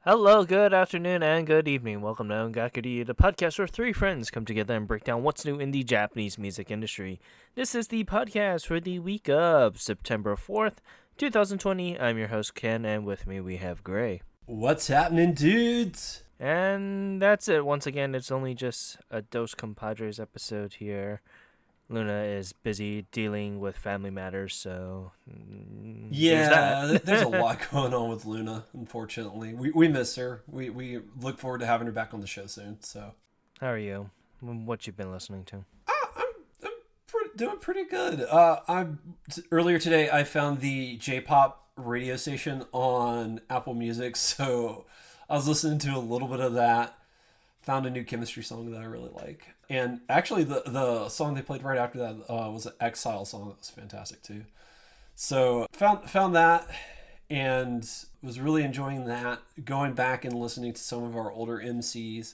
Hello, good afternoon, and good evening. Welcome to Ongakuri, the podcast where three friends come together and break down what's new in the Japanese music industry. This is the podcast for the week of September 4th, 2020. I'm your host, Ken, and with me we have Gray. What's happening, dudes? And that's it. Once again, it's only just a Dos Compadres episode here. Luna is busy dealing with family matters, so there's Yeah, there's a that. lot going on with Luna, unfortunately. We miss her. We look forward to having her back on the show soon. So How are you? What you been listening to? I'm doing pretty good. Earlier today I found the J-pop radio station on Apple Music, so I was listening to a little bit of that. Found a new Chemistry song that I really like, and actually the song they played right after that was an Exile song that was fantastic too. So found that and was really enjoying that. Going back and listening to some of our older MCs,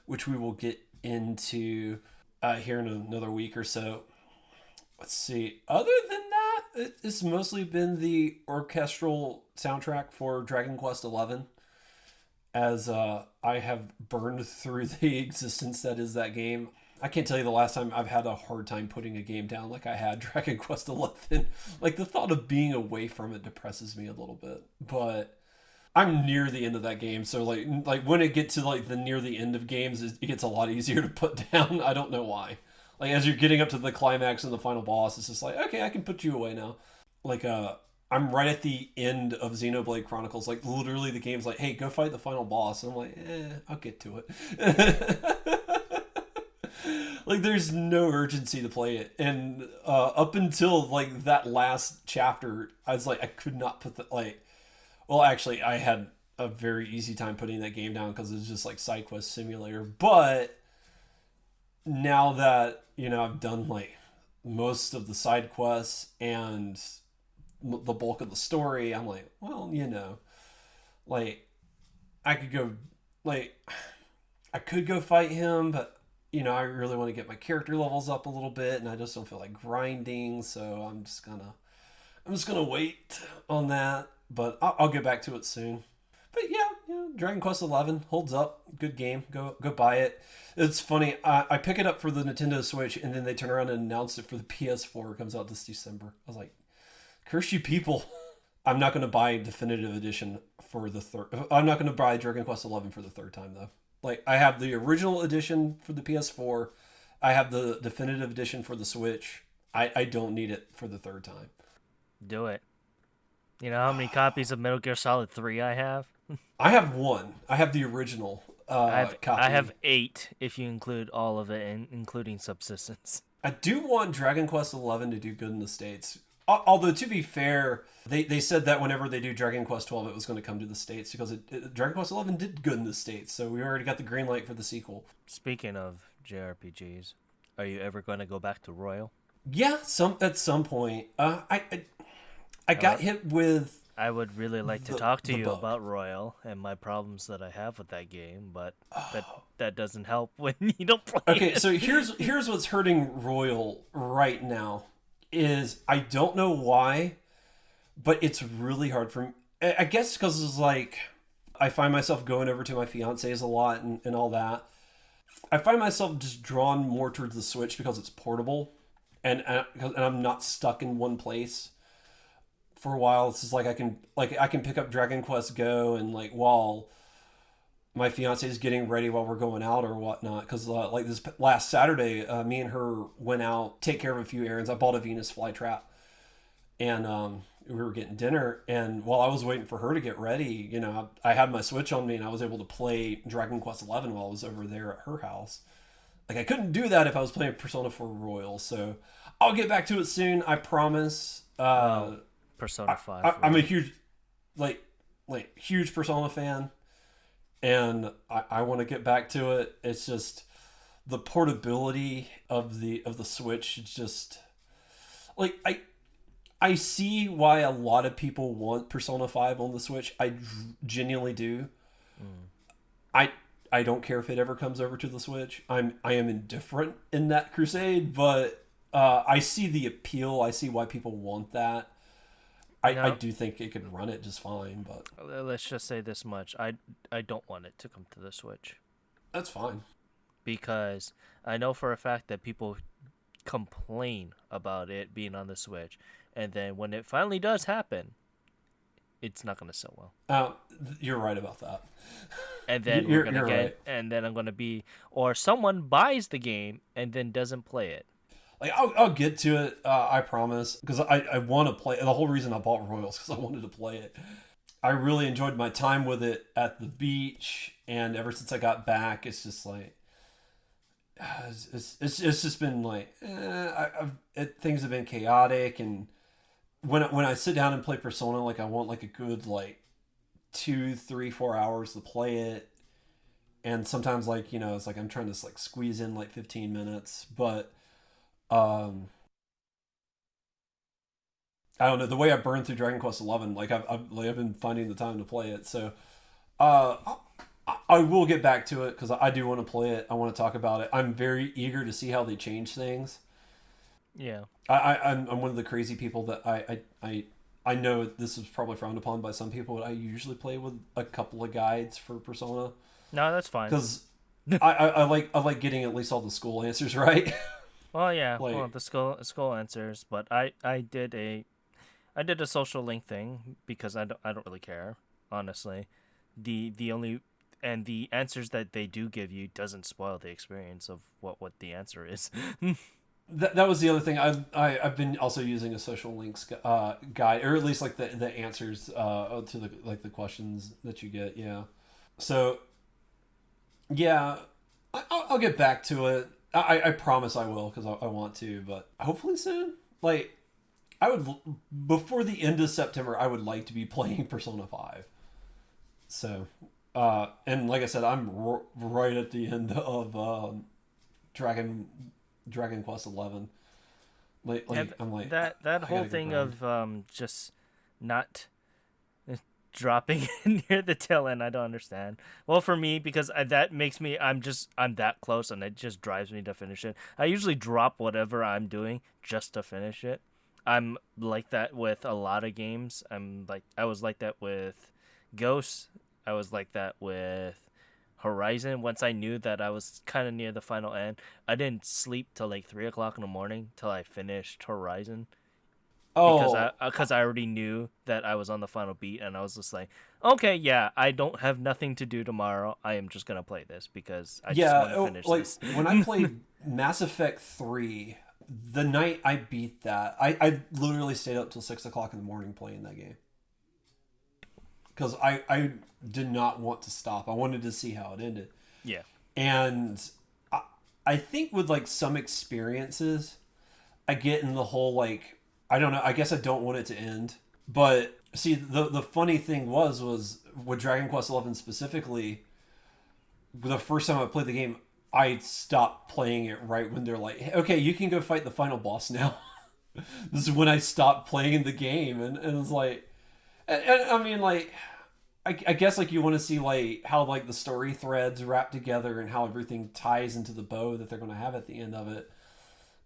which we will get into here in another week or so. Let's see. Other than that, it's mostly been the orchestral soundtrack for Dragon Quest XI, as I have burned through the existence that is that game. I can't tell you the last time I've had a hard time putting a game down like I had Dragon Quest XI. Like, the thought of being away from it depresses me a little bit. But I'm near the end of that game, so like when it gets to like the near the end of games, it gets a lot easier to put down. I don't know why. Like, as you're getting up to the climax and the final boss, it's just like, okay, I can put you away now. Like I'm right at the end of Xenoblade Chronicles. Like, literally the game's like, hey, go fight the final boss. And I'm like, I'll get to it. Like, there's no urgency to play it. And up until like that last chapter, I was like, I could not put the like. Well, actually, I had a very easy time putting that game down because it's just like side quest simulator. But now that I've done like most of the side quests and the bulk of the story, I'm like, well, like I could go, like I could go fight him, but I really want to get my character levels up a little bit, and I just don't feel like grinding, so I'm just gonna wait on that. But I'll get back to it soon. But yeah, Dragon Quest XI holds up. Good game. Go buy it. It's funny. I pick it up for the Nintendo Switch, and then they turn around and announce it for the PS4. It comes out this December. I was like, curse you people. I'm not going to buy Definitive Edition for the third. I'm not going to buy Dragon Quest XI for the third time though. Like, I have the original edition for the PS4. I have the Definitive Edition for the Switch. I don't need it for the third time. Do it. You know how many copies of Metal Gear Solid 3 I have? I have one. I have the original I copy. have 8 if you include all of it, including Subsistence. I do want Dragon Quest XI to do good in the States. Although, to be fair, they said that whenever they do Dragon Quest 12, it was going to come to the States because Dragon Quest 11 did good in the States. So we already got the green light for the sequel. Speaking of JRPGs, are you ever going to go back to Royal? Yeah, at some point. I Uh, got hit with I would really like to the talk to the you bug. about Royal and my problems that I have with that game, but that doesn't help when you don't play Okay, it. so here's what's hurting Royal right now is I don't know why, but it's really hard for me. I guess because it's like I find myself going over to my fiance's a lot and all that. I find myself just drawn more towards the Switch because it's portable, and I'm not stuck in one place for a while. It's just like I can pick up Dragon Quest Go and like while my fiance is getting ready while we're going out or whatnot. Because like this last Saturday, me and her went out take care of a few errands. I bought a Venus flytrap, and we were getting dinner. And while I was waiting for her to get ready, I had my Switch on me and I was able to play Dragon Quest XI while I was over there at her house. Like, I couldn't do that if I was playing Persona 4 Royal. So I'll get back to it soon. I promise. Well, Persona 5, I'm a really. huge, huge Persona fan, and I want to get back to it. It's just the portability of the Switch. It's just like I see why a lot of people want Persona 5 on the Switch. I genuinely do. Mm. I I don't care if it ever comes over to the Switch. I am indifferent in that crusade, but I see the appeal. I see why people want that. I Now, do think it could run it just fine, but let's just say this much: I don't want it to come to the Switch that's fine. because I know for a fact that people complain about it being on the Switch, and then when it finally does happen, it's not gonna sell well. You're right about that. And then we're gonna You're get, right. and then I'm gonna be, or someone buys the game and then doesn't play it. Like I'll get to it. I promise, because I want to play. The whole reason I bought Royals because I wanted to play it. I really enjoyed my time with it at the beach, and ever since I got back, it's just like it's just been like things have been chaotic, and when I sit down and play Persona, like I want like a good like 2, 3, 4 hours to play it, and sometimes like it's like I'm trying to like squeeze in like 15 minutes, but um I don't know the way I burned through Dragon Quest 11. Like I've been finding the time to play it. So uh, I will get back to it because I do want to play it. I want to talk about it. I'm very eager to see how they change things. Yeah. I'm one of the crazy people that I know this is probably frowned upon by some people, but I usually play with a couple of guides for Persona No, that's fine. because I like getting at least all the school answers right. Well, yeah. Well, Like the skull answers, but I did a social link thing because I don't really care, honestly. The only and the answers that they do give you doesn't spoil the experience of what the answer is. that was the other thing. I've been also using a social links guide, or at least like the answers to the like the questions that you get. Yeah. So yeah, I'll get back to it. I promise I will because I want to, but hopefully soon. Like I would before the end of September, I would like to be playing Persona 5. So, and like I said, I'm right at the end of Dragon Dragon Quest 11. Yeah, I'm like that I whole gotta go thing grind. of just not dropping near the tail end, I don't understand. Well, for me, because that makes me, I'm that close, and it just drives me to finish it. I usually drop whatever I'm doing just to finish it. I'm like that with a lot of games. I was like that with Ghost. I was like that with Horizon. Once I knew that I was kind of near the final end, I didn't sleep till like 3 o'clock in the morning till I finished Horizon Oh because I already knew that I was on the final beat, and I was just like, okay, yeah, I don't have nothing to do tomorrow. I am just gonna play this because I just yeah, want to finish like this. when I played Mass Effect 3, the night I beat that, I literally stayed up till 6 o'clock in the morning playing that game because I did not want to stop. I wanted to see how it ended, Yeah, and I, I think with like some experiences, I get in the whole like I don't know. I guess I don't want it to end. But see, the funny thing was with Dragon Quest 11 specifically, the first time I played the game, I stopped playing it right when they're like, hey, okay, you can go fight the final boss now. This is when I stopped playing the game, and it's like, and I mean like. I guess like you want to see like how like the story threads wrap together and how everything ties into the bow that they're going to have at the end of it,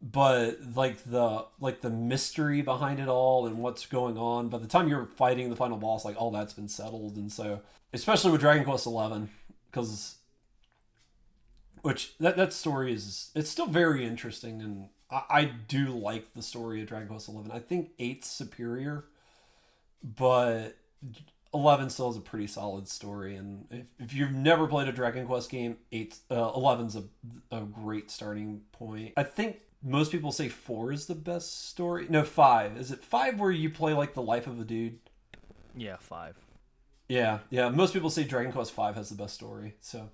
but like the mystery behind it all and what's going on by the time you're fighting the final boss, like all that's been settled. And so especially with Dragon Quest 11, because which that story is it's still very interesting, and I do like the story of Dragon Quest 11. I think 8's superior, but 11 still has a pretty solid story. And if you've never played a Dragon Quest game, 11's a great starting point. I think most people say 4 is the best story. No, 5. Is it 5 where you play like the life of a dude? yeah, 5. Yeah. Most people say Dragon Quest 5 has the best story. So,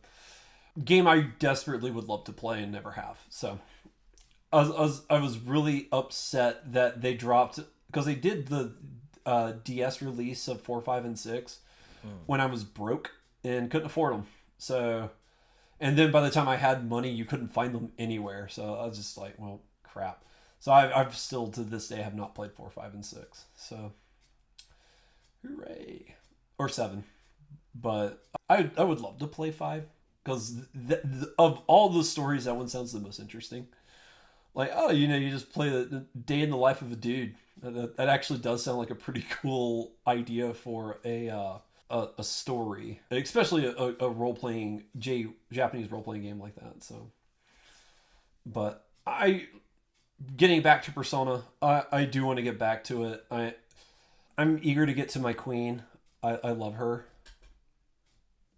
game I desperately would love to play and never have. So, I was really upset that they dropped because they did the DS release of 4, 5, and 6 Mm. when I was broke and couldn't afford them. So, and then by the time I had money, you couldn't find them anywhere. So I was just like, well, crap. So I've still to this day have not played 4, 5, and 6. So, hooray, or 7. But I would love to play 5 because of all the stories, that one sounds the most interesting. Like, oh, you just play the day in the life of a dude. That actually does sound like a pretty cool idea for a story, especially a role playing Japanese role playing game like that. So, but I getting back to Persona, I do want to get back to it. I'm eager to get to my queen. I love her.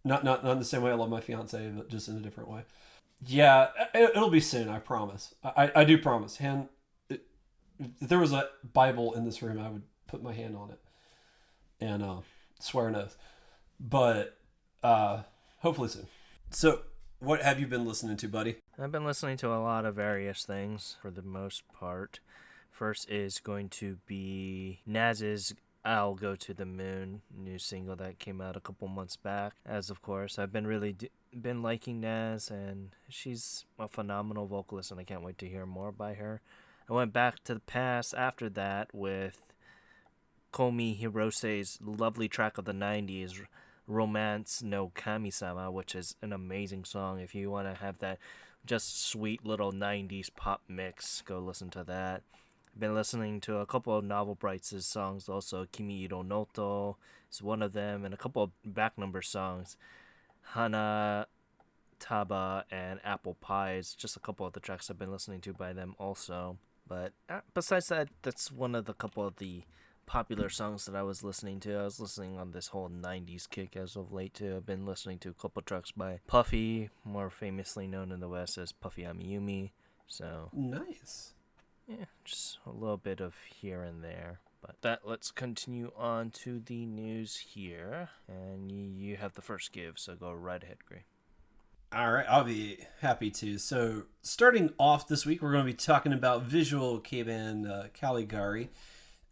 Not in the same way I love my fiance, but just in a different way. Yeah, it'll be soon. I promise. I do promise. If there was a Bible in this room, I would put my hand on it and swear an oath. But hopefully soon. So, what have you been listening to, buddy? I've been listening to a lot of various things for the most part. First is going to be Naz's I'll Go to the Moon new single that came out a couple months back. As of course, I've been really been liking Naz, and she's a phenomenal vocalist, and I can't wait to hear more by her. I went back to the past after that with Komi Hirose's lovely track of the 90s, Romance no Kami-sama, which is an amazing song. If you want to have that just sweet little 90s pop mix, go listen to that. I've been listening to a couple of Novel Brights' songs also. Kimi Iro Noto is one of them, and a couple of back number songs. Hana Taba and Apple Pie is just a couple of the tracks I've been listening to by them also. But besides that, that's one of the couple of the popular songs that I was listening to. I was listening on this whole 90s kick as of late too. I've been listening to a couple tracks by Puffy, more famously known in the West as Puffy Amiyumi. So Nice. yeah, just a little bit of here and there. But let's continue on to the news here. And you have the first give, so go right ahead, Gray. All right, I'll be happy to. So, starting off this week, we're going to be talking about Visual Kei band Caligari.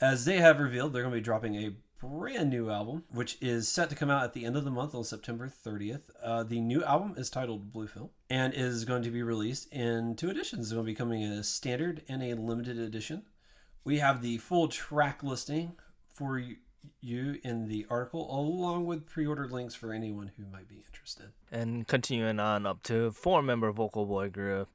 As they have revealed, they're going to be dropping a brand new album, which is set to come out at the end of the month on September 30th. The new album is titled Blue Film and is going to be released in two editions. It's going to be coming in a standard and a limited edition. We have the full track listing for you in the article, along with pre-order links for anyone who might be interested. And continuing on up to four-member vocal boy group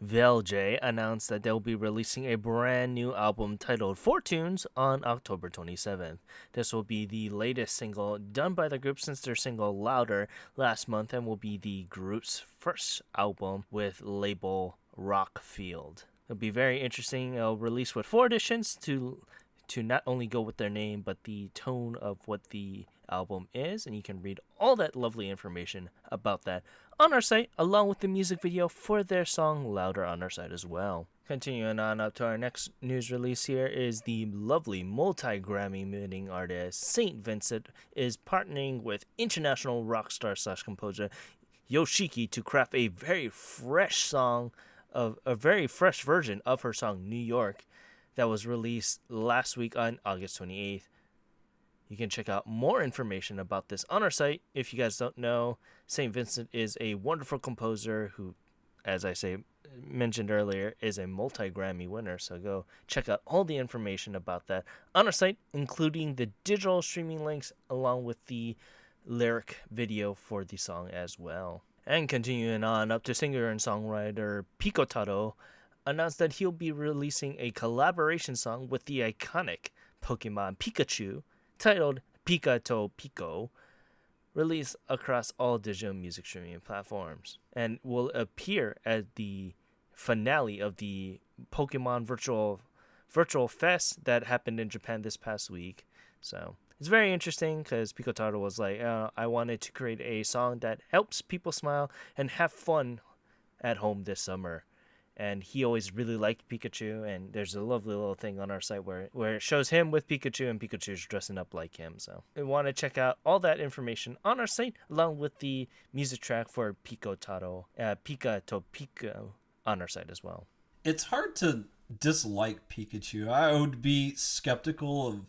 Velj announced that they'll be releasing a brand new album titled Four Tunes on October 27th. This will be the latest single done by the group since their single Louder last month, and will be the group's first album with label Rockfield. It'll be very interesting. It'll release with 4 editions to not only go with their name, but the tone of what the album is, and you can read all that lovely information about that on our site, along with the music video for their song Louder on our site as well. Continuing on up to our next news release here is the lovely multi-Grammy winning artist Saint Vincent is partnering with international rock star / composer Yoshiki to craft a very fresh song, of a very fresh version of her song New York, that was released last week on August 28th. You can check out more information about this on our site. If you guys don't know, St. Vincent is a wonderful composer who, as I mentioned earlier, is a multi-Grammy winner. So go check out all the information about that on our site, including the digital streaming links along with the lyric video for the song as well. And continuing on up to singer and songwriter Pico Taro announced that he'll be releasing a collaboration song with the iconic Pokemon Pikachu titled Pika to Pico, released across all digital music streaming platforms, and will appear at the finale of the Pokemon Virtual Fest that happened in Japan this past week. So it's very interesting because Pico Taro was like, I wanted to create a song that helps people smile and have fun at home this summer. And he always really liked Pikachu, and there's a lovely little thing on our site where it shows him with Pikachu, and Pikachu's dressing up like him. So we want to check out all that information on our site, along with the music track for Pika to Pico on our site as well. It's hard to dislike Pikachu. I would be skeptical of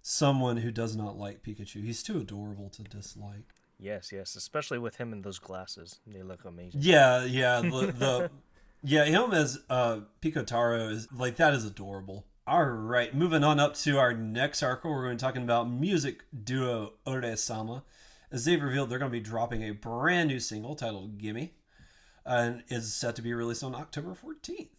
someone who does not like Pikachu. He's too adorable to dislike. Yes, especially with him in those glasses. They look amazing. Yeah, the yeah, him as Pico Taro is like, that is adorable. All right, moving on up to our next article, we're going to be talking about music duo Ore-sama. As they've revealed, they're going to be dropping a brand new single titled Gimme, and is set to be released on October 14th.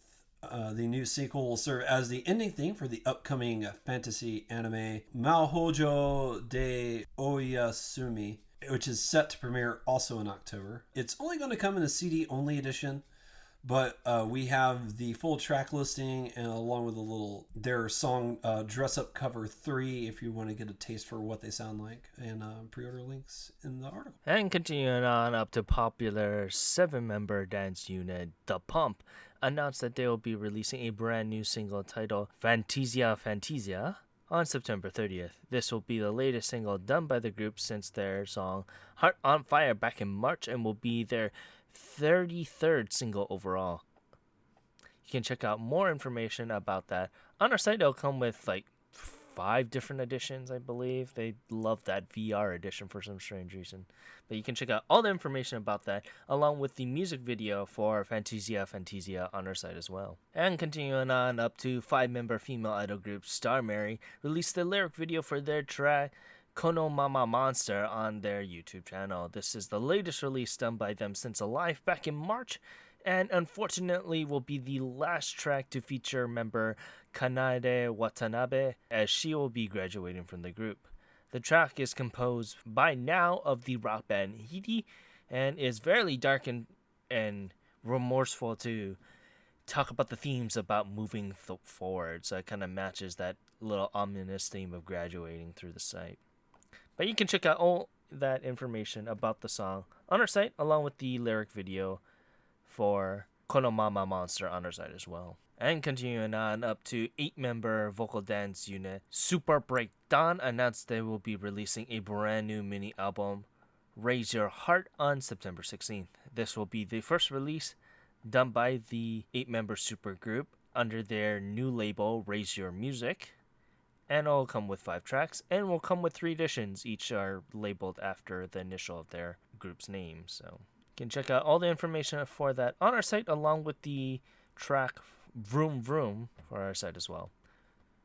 The new sequel will serve as the ending theme for the upcoming fantasy anime Mahojo de Oyasumi, which is set to premiere also in October. It's only going to come in a CD only edition, but we have the full track listing and along with a little their song dress up cover 3 if you want to get a taste for what they sound like, and pre-order links in the article. And continuing on up to popular 7-member dance unit The Pump announced that they will be releasing a brand new single titled Fantasia Fantasia on September 30th. This will be the latest single done by the group since their song Heart on Fire back in March, and will be their 33rd single overall. You can check out more information about that on our site. It'll come with like 5 different editions, I believe. They love that VR edition for some strange reason. But you can check out all the information about that, along with the music video for Fantasia Fantasia on our site as well. And continuing on up to 5-member female idol group Star Mary released the lyric video for their track Kono Mama Monster on their YouTube channel. This is the latest release done by them since Alive back in March, and unfortunately will be the last track to feature member Kanade Watanabe, as she will be graduating from the group. The track is composed by now of the rock band Hidi, and is very dark and remorseful to talk about the themes about moving forward, so it kind of matches that little ominous theme of graduating through the site. But you can check out all that information about the song on our site, along with the lyric video for Kono Mama Monster on our site as well. And continuing on up to 8-member vocal dance unit Super Breakdown announced they will be releasing a brand new mini album, Raise Your Heart, on September 16th. This will be the first release done by the 8-member supergroup under their new label, Raise Your Music. And it'll come with 5 tracks, and will come with 3 editions. Each are labeled after the initial of their group's name. So you can check out all the information for that on our site, along with the track Vroom Vroom for our site as well.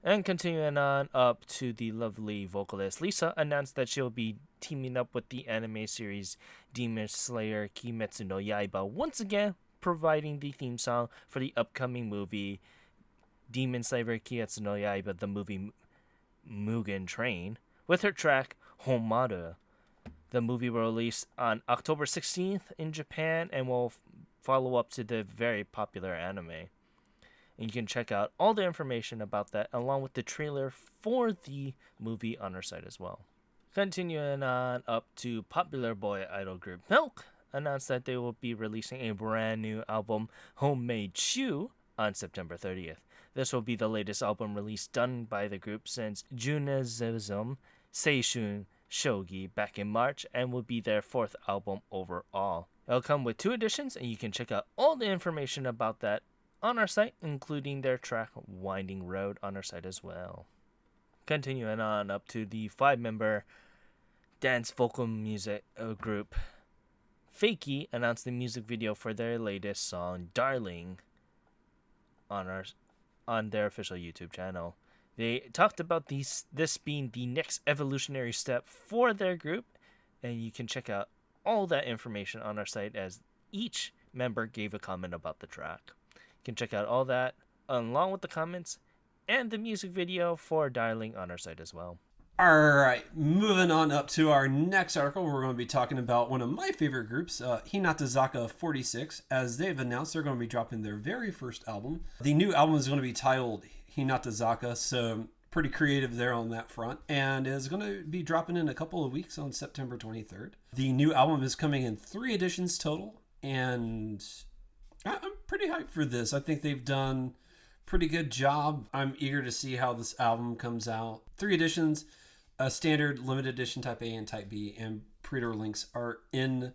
And continuing on up to the lovely vocalist Lisa announced that she'll be teaming up with the anime series Demon Slayer Kimetsu no Yaiba, once again providing the theme song for the upcoming movie Demon Slayer Kimetsu no Yaiba, the movie Mugen Train, with her track Homaru. The movie will release on October 16th in Japan and will follow up to the very popular anime. And you can check out all the information about that, along with the trailer for the movie on our site as well. Continuing on up to popular boy idol group Milk announced that they will be releasing a brand new album, Homemade Shoe, on September 30th. This will be the latest album release done by the group since Junazism Seishun Shogi back in March, and will be their 4th album overall. It'll come with 2 editions, and you can check out all the information about that on our site, including their track Winding Road on our site as well. Continuing on up to the 5-member dance vocal music group Fakey announced the music video for their latest song Darling on their official YouTube channel. They talked about this being the next evolutionary step for their group, and you can check out all that information on our site, as each member gave a comment about the track. You can check out all that along with the comments and the music video for Darling on our site as well. All right, moving on up to our next article, we're going to be talking about one of my favorite groups, Hinatazaka 46, as they've announced they're going to be dropping their very first album. The new album is going to be titled Hinatazaka, so pretty creative there on that front, and is going to be dropping in a couple of weeks on September 23rd. The new album is coming in 3 editions total, and I'm pretty hyped for this. I think they've done a pretty good job. I'm eager to see how this album comes out. 3 editions. A standard, limited edition, Type A and Type B, and pre-order links are in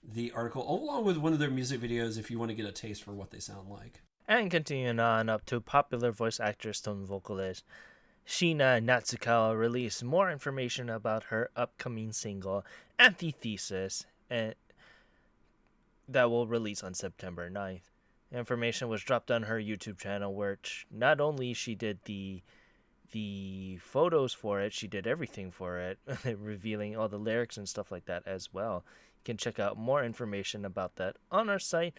the article, along with one of their music videos if you want to get a taste for what they sound like. And continuing on up to popular voice actress tone vocalist Shina Natsukawa released more information about her upcoming single, Antithesis, and that will release on September 9th. Information was dropped on her YouTube channel, which not only she did the photos for it, she did everything for it, revealing all the lyrics and stuff like that as well. You can check out more information about that on our site,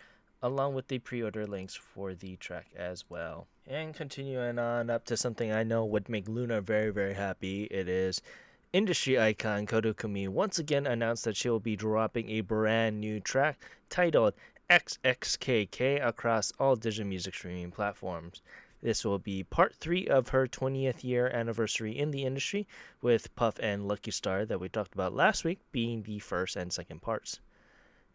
along with the pre-order links for the track as well. And continuing on up to something I know would make Luna very, very happy, it is industry icon Kodo Kumi once again announced that she will be dropping a brand new track titled XXKK across all digital music streaming platforms. This will be part 3 of her 20th year anniversary in the industry, with Puff and Lucky Star that we talked about last week being the first and second parts.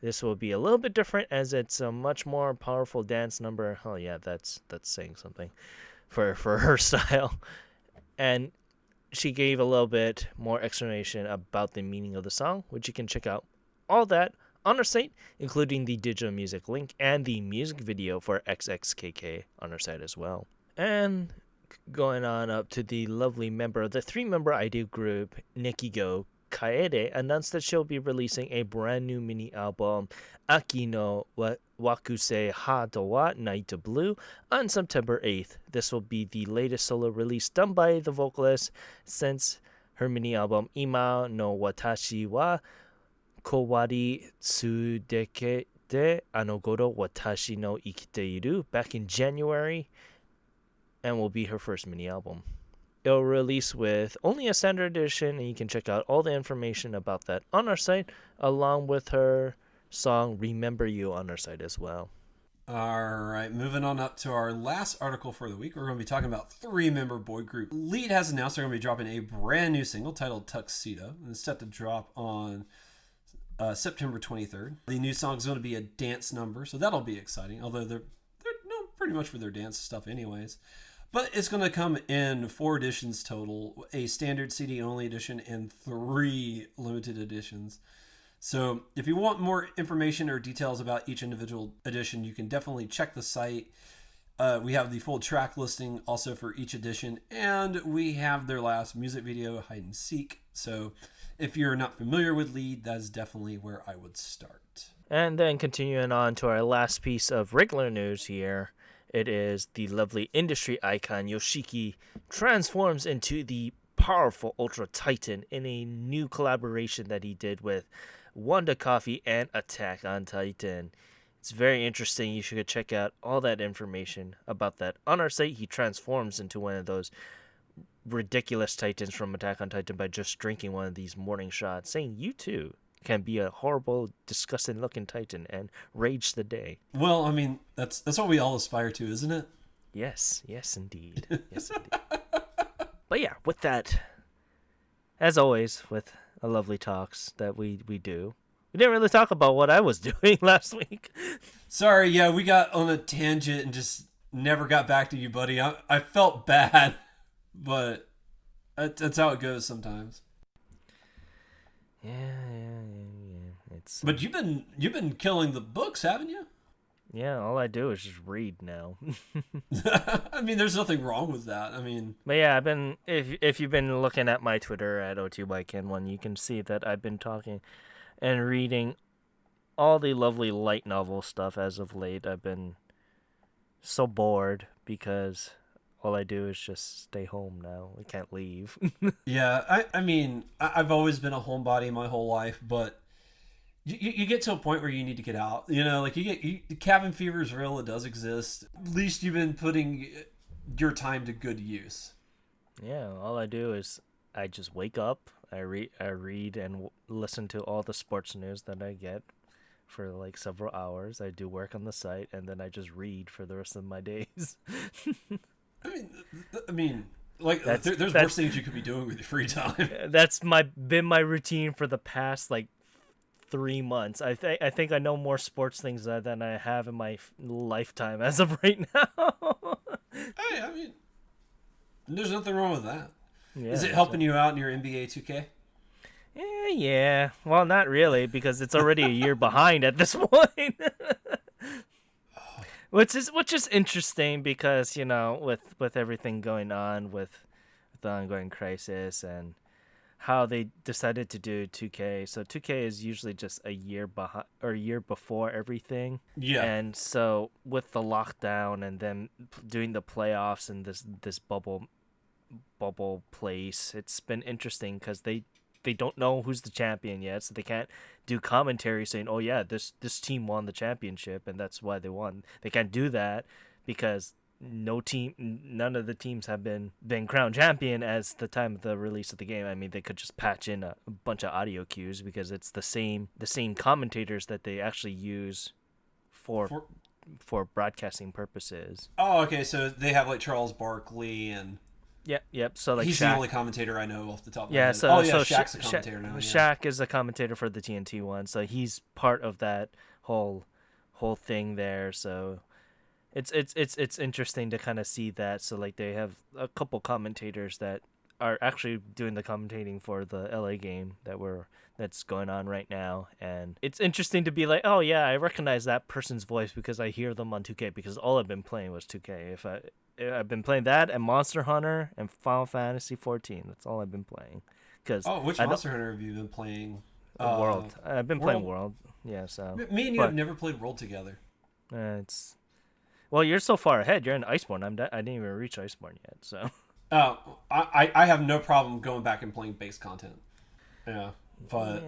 This will be a little bit different as it's a much more powerful dance number. Oh yeah, that's saying something for her style. And she gave a little bit more explanation about the meaning of the song, which you can check out all that on our site, including the digital music link and the music video for XXKK on our site as well. And going on up to the lovely member of the 3-member idol group, Nikigo Kaede, announced that she'll be releasing a brand new mini album, Aki no Wakusei Ha to wa Night Blue, on September 8th. This will be the latest solo release done by the vocalist since her mini album, Ima no Watashi wa Kowari Tsudekete Anogoro Watashi no Ikiteiru, back in January, and will be her first mini album. It'll release with only a standard edition, and you can check out all the information about that on our site, along with her song Remember You on our site as well. All right, moving on up to our last article for the week. We're going to be talking about 3-member boy group Lead has announced they're going to be dropping a brand new single titled Tuxedo, and it's set to drop on September 23rd. The new song is going to be a dance number, so that'll be exciting, although they're known pretty much for their dance stuff anyways. But it's going to come in 4 editions total, a standard CD-only edition and 3 limited editions. So if you want more information or details about each individual edition, you can definitely check the site. We have the full track listing also for each edition, and we have their last music video, Hide and Seek. So if you're not familiar with Lead, that is definitely where I would start. And then continuing on to our last piece of regular news here, it is the lovely industry icon Yoshiki transforms into the powerful Ultra Titan in a new collaboration that he did with Wanda Coffee and Attack on Titan. It's very interesting. You should check out all that information about that on our site. He transforms into one of those ridiculous Titans from Attack on Titan by just drinking one of these morning shots, saying you too can be a horrible, disgusting looking Titan and rage the day. Well, I mean, that's what we all aspire to, isn't it? Yes indeed. Yes indeed. But yeah, with that, as always, with a lovely talks that we do, we didn't really talk about what I was doing last week. Sorry, yeah, we got on a tangent and just never got back to you, buddy. I felt bad, but that's how it goes sometimes. Yeah. It's But you've been killing the books, haven't you? yeah. All I do is just read now. I mean, there's nothing wrong with that. I mean, But yeah, I've been if you've been looking at my Twitter at O2ByKen1, you can see that I've been talking and reading all the lovely light novel stuff as of late. I've been so bored because all I do is just stay home now. I can't leave. yeah, I mean, I've always been a homebody my whole life, but you get to a point where you need to get out. You know, like cabin fever is real. It does exist. At least you've been putting your time to good use. Yeah, all I do is I just wake up, I read and listen to all the sports news that I get for like several hours. I do work on the site, and then I just read for the rest of my days. I mean, like there's worse things you could be doing with your free time. That's been my routine for the past like 3 months. I think I know more sports things than I have in my lifetime as of right now. Hey, I mean, there's nothing wrong with that. Yeah, Is it helping you out in your NBA 2K? Yeah. Well, not really, because it's already a year behind at this point. Which is interesting because, you know, with everything going on with the ongoing crisis and how they decided to do 2K. So 2K is usually just a year behind or a year before everything. Yeah. And so with the lockdown and then doing the playoffs in this bubble place, it's been interesting because they they don't know who's the champion yet, so they can't do commentary saying, "Oh yeah, this team won the championship and that's why they won." They can't do that because none of the teams have been crowned champion as the time of the release of the game. I mean, they could just patch in a bunch of audio cues because it's the same commentators that they actually use for For for broadcasting purposes. Oh, okay. So they have like Charles Barkley, and Yep. So like he's the Shaq. only commentator I know off the top of my Yeah. head. So Oh yeah, so Shaq's a commentator now. Yeah. Shaq is a commentator for the TNT one, so he's part of that whole thing there. So it's interesting to kind of see that. So like they have a couple commentators that are actually doing the commentating for the LA game that's going on right now, and it's interesting to be like, oh yeah, I recognize that person's voice because I hear them on 2K because all I've been playing was 2K. I've been playing that and Monster Hunter and Final Fantasy 14. That's all I've been playing. Because Oh, which Monster Hunter have you been playing? World. I've been playing World. Yeah, so Me and you have never played World together. It's well, you're so far ahead. You're in Iceborne. I didn't even reach Iceborne yet. So. I have no problem going back and playing base content. Yeah, but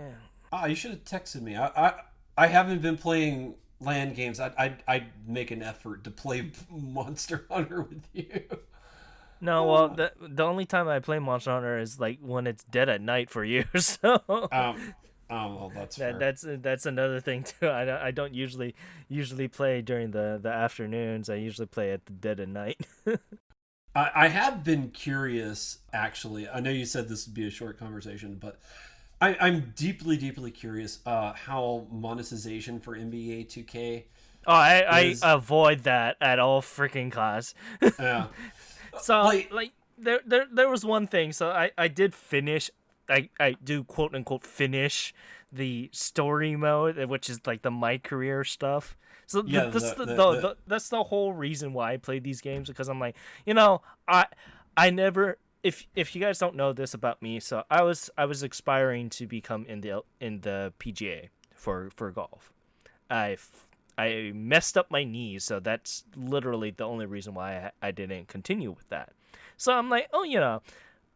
you should have texted me. I haven't been playing LAN games. I'd make an effort to play Monster Hunter with you. No, well, the only time I play Monster Hunter is like when it's dead at night for you. So. Well, that's fair. That's another thing too. I don't usually play during the afternoons. I usually play at the dead of night. I have been curious, actually. I know you said this would be a short conversation, but I'm deeply, deeply curious how monetization for NBA 2K. Oh, I avoid that at all freaking costs. Yeah. So like there was one thing. So I did finish. I do quote unquote finish the story mode, which is like the my career stuff. So yeah, that's the whole reason why I played these games, because I'm like, I never, if you guys don't know this about me, so I was aspiring to become in the PGA for golf. I messed up my knees, so that's literally the only reason why I didn't continue with that. So I'm like,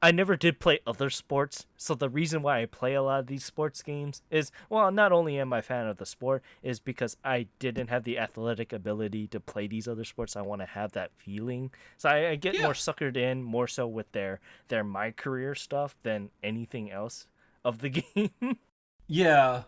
I never did play other sports, so the reason why I play a lot of these sports games is, well, not only am I a fan of the sport, is because I didn't have the athletic ability to play these other sports. I want to have that feeling. So I get more suckered in, more so with their my career stuff than anything else of the game. Yeah.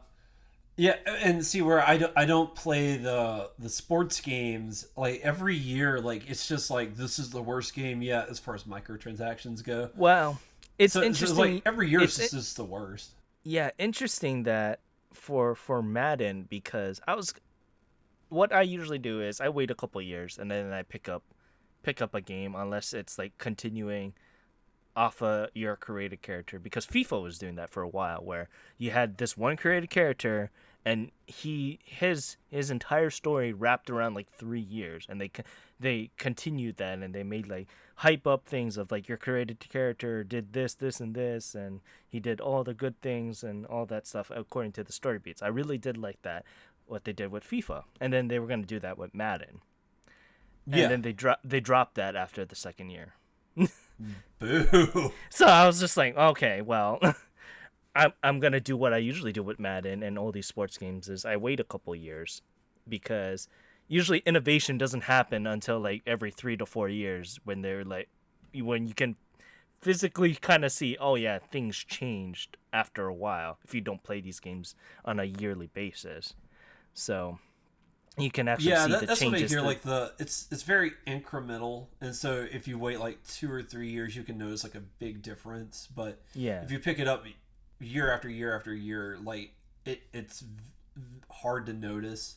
Yeah, and see where I don't play the sports games, like every year, like it's just like this is the worst game yet as far as microtransactions go. Well, it's interesting. So like every year it's just the worst. Yeah, interesting that for Madden, because what I usually do is I wait a couple years and then I pick up a game unless it's like continuing off your created character, because FIFA was doing that for a while where you had this one created character and his entire story wrapped around like 3 years, and they continued that, and they made like hype up things of like your created character did this and this, and he did all the good things and all that stuff according to the story beats. I really did like that, what they did with FIFA, and then they were going to do that with Madden. And then they dropped that after the second year. Boo. So I was just like, okay, well, I'm gonna do what I usually do with Madden and all these sports games, is I wait a couple years, because usually innovation doesn't happen until like every 3 to 4 years, when they're like, when you can physically kind of see, oh yeah, things changed after a while if you don't play these games on a yearly basis. So you can actually see the changes. That's what I hear. Like it's very incremental, and so if you wait like 2 or 3 years, you can notice like a big difference. But if you pick it up year after year after year, like it's hard to notice.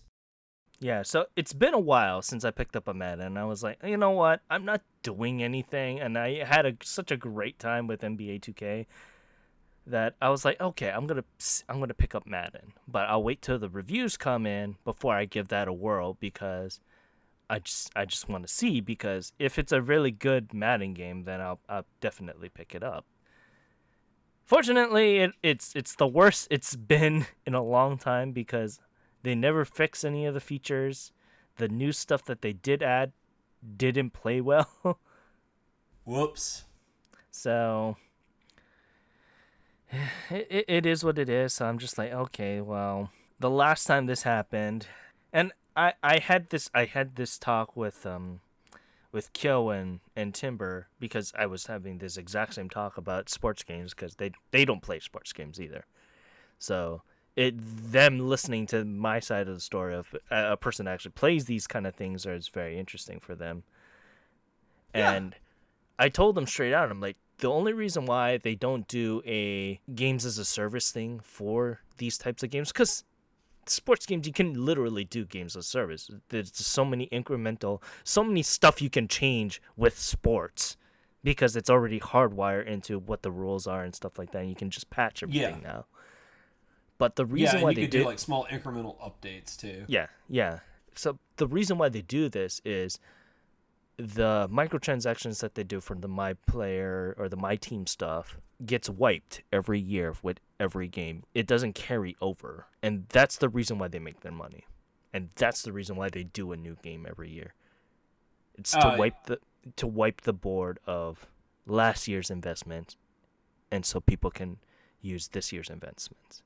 Yeah, so it's been a while since I picked up a Madden, and I was like, you know what? I'm not doing anything, and I had such a great time with NBA 2K that I was like, okay, I'm gonna pick up Madden, but I'll wait till the reviews come in before I give that a whirl, because I just want to see, because if it's a really good Madden game, then I'll definitely pick it up. Fortunately, it's the worst it's been in a long time, because they never fix any of the features. The new stuff that they did add didn't play well. Whoops. So it is what it is. So I'm just like, okay, well, the last time this happened, and I had this talk with Kyo and Timber because I was having this exact same talk about sports games because they don't play sports games either. So it them listening to my side of the story of a person that actually plays these kind of things is very interesting for them. Yeah. And I told them straight out, I'm like, the only reason why they don't do a games as a service thing for these types of games, because sports games, you can literally do games as a service. There's just so many incremental, so many stuff you can change with sports because it's already hardwired into what the rules are and stuff like that. And you can just patch Yeah. everything now. But the Yeah, reason and why you they could do do, like small incremental updates too. yeah, yeah. So the reason why they do this is the microtransactions that they do for the my player or the my team stuff gets wiped every year with every game. It doesn't carry over, and that's the reason why they make their money, and that's the reason why they do a new game every year. It's Uh, to wipe the board of last year's investment, and so people can use this year's investments.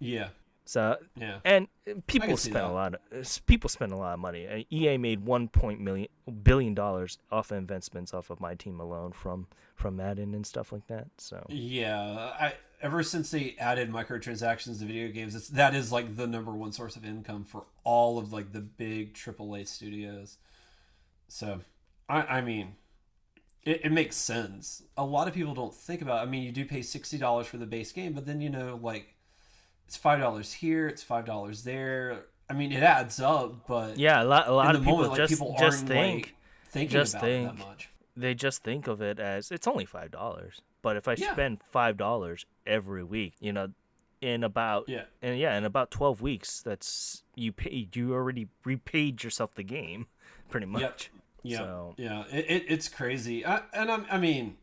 yeah, So, yeah, and I can see that. people spend a lot of money. EA made $1 billion off of investments off of my team alone from Madden and stuff like that. So Yeah, I ever since they added microtransactions to video games, that is like the number one source of income for all of like the big AAA studios. So, I mean, it makes sense. A lot of people don't think about. I mean, you do pay $60 for the base game, but then like it's $5 here, it's $5 there. I mean, it adds up, but yeah, a in lot the of people moment, like people just aren't like think thinking just about it that think much. they just think of it as it's only $5. But if I Yeah, spend $5 every week, in about yeah, in about 12 weeks, you already repaid yourself the game, pretty yep, much. yep, So yeah. It's crazy. I mean,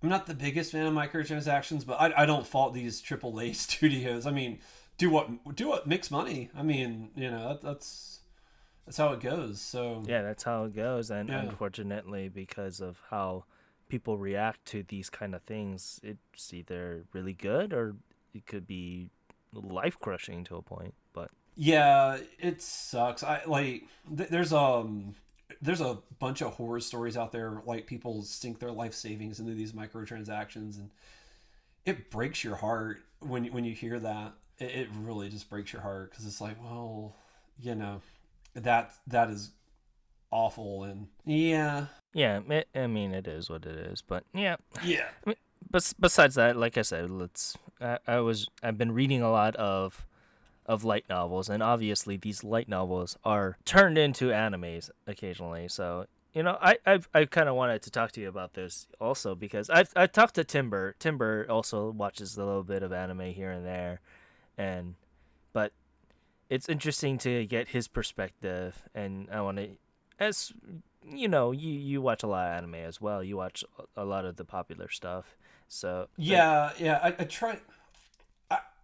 I'm not the biggest fan of microtransactions, but I don't fault these AAA studios. I mean, do what makes money. I mean, that's how it goes. So yeah, that's how it goes, and yeah, unfortunately, because of how people react to these kind of things, it's either really good or it could be life crushing to a point. But yeah, it sucks. I like there's a bunch of horror stories out there. Like people sink their life savings into these microtransactions, and it breaks your heart when you hear that. It really just breaks your heart because it's like, well, you know, that is awful, and yeah, yeah, I mean, it is what it is. But yeah, yeah, I mean, besides that, like I said, I've been reading a lot of light novels, and obviously these light novels are turned into animes occasionally. So I kind of wanted to talk to you about this also because I talked to Timber. Timber also watches a little bit of anime here and there, and but it's interesting to get his perspective, and I want to, as you watch a lot of anime as well. You watch a lot of the popular stuff, so yeah. I try.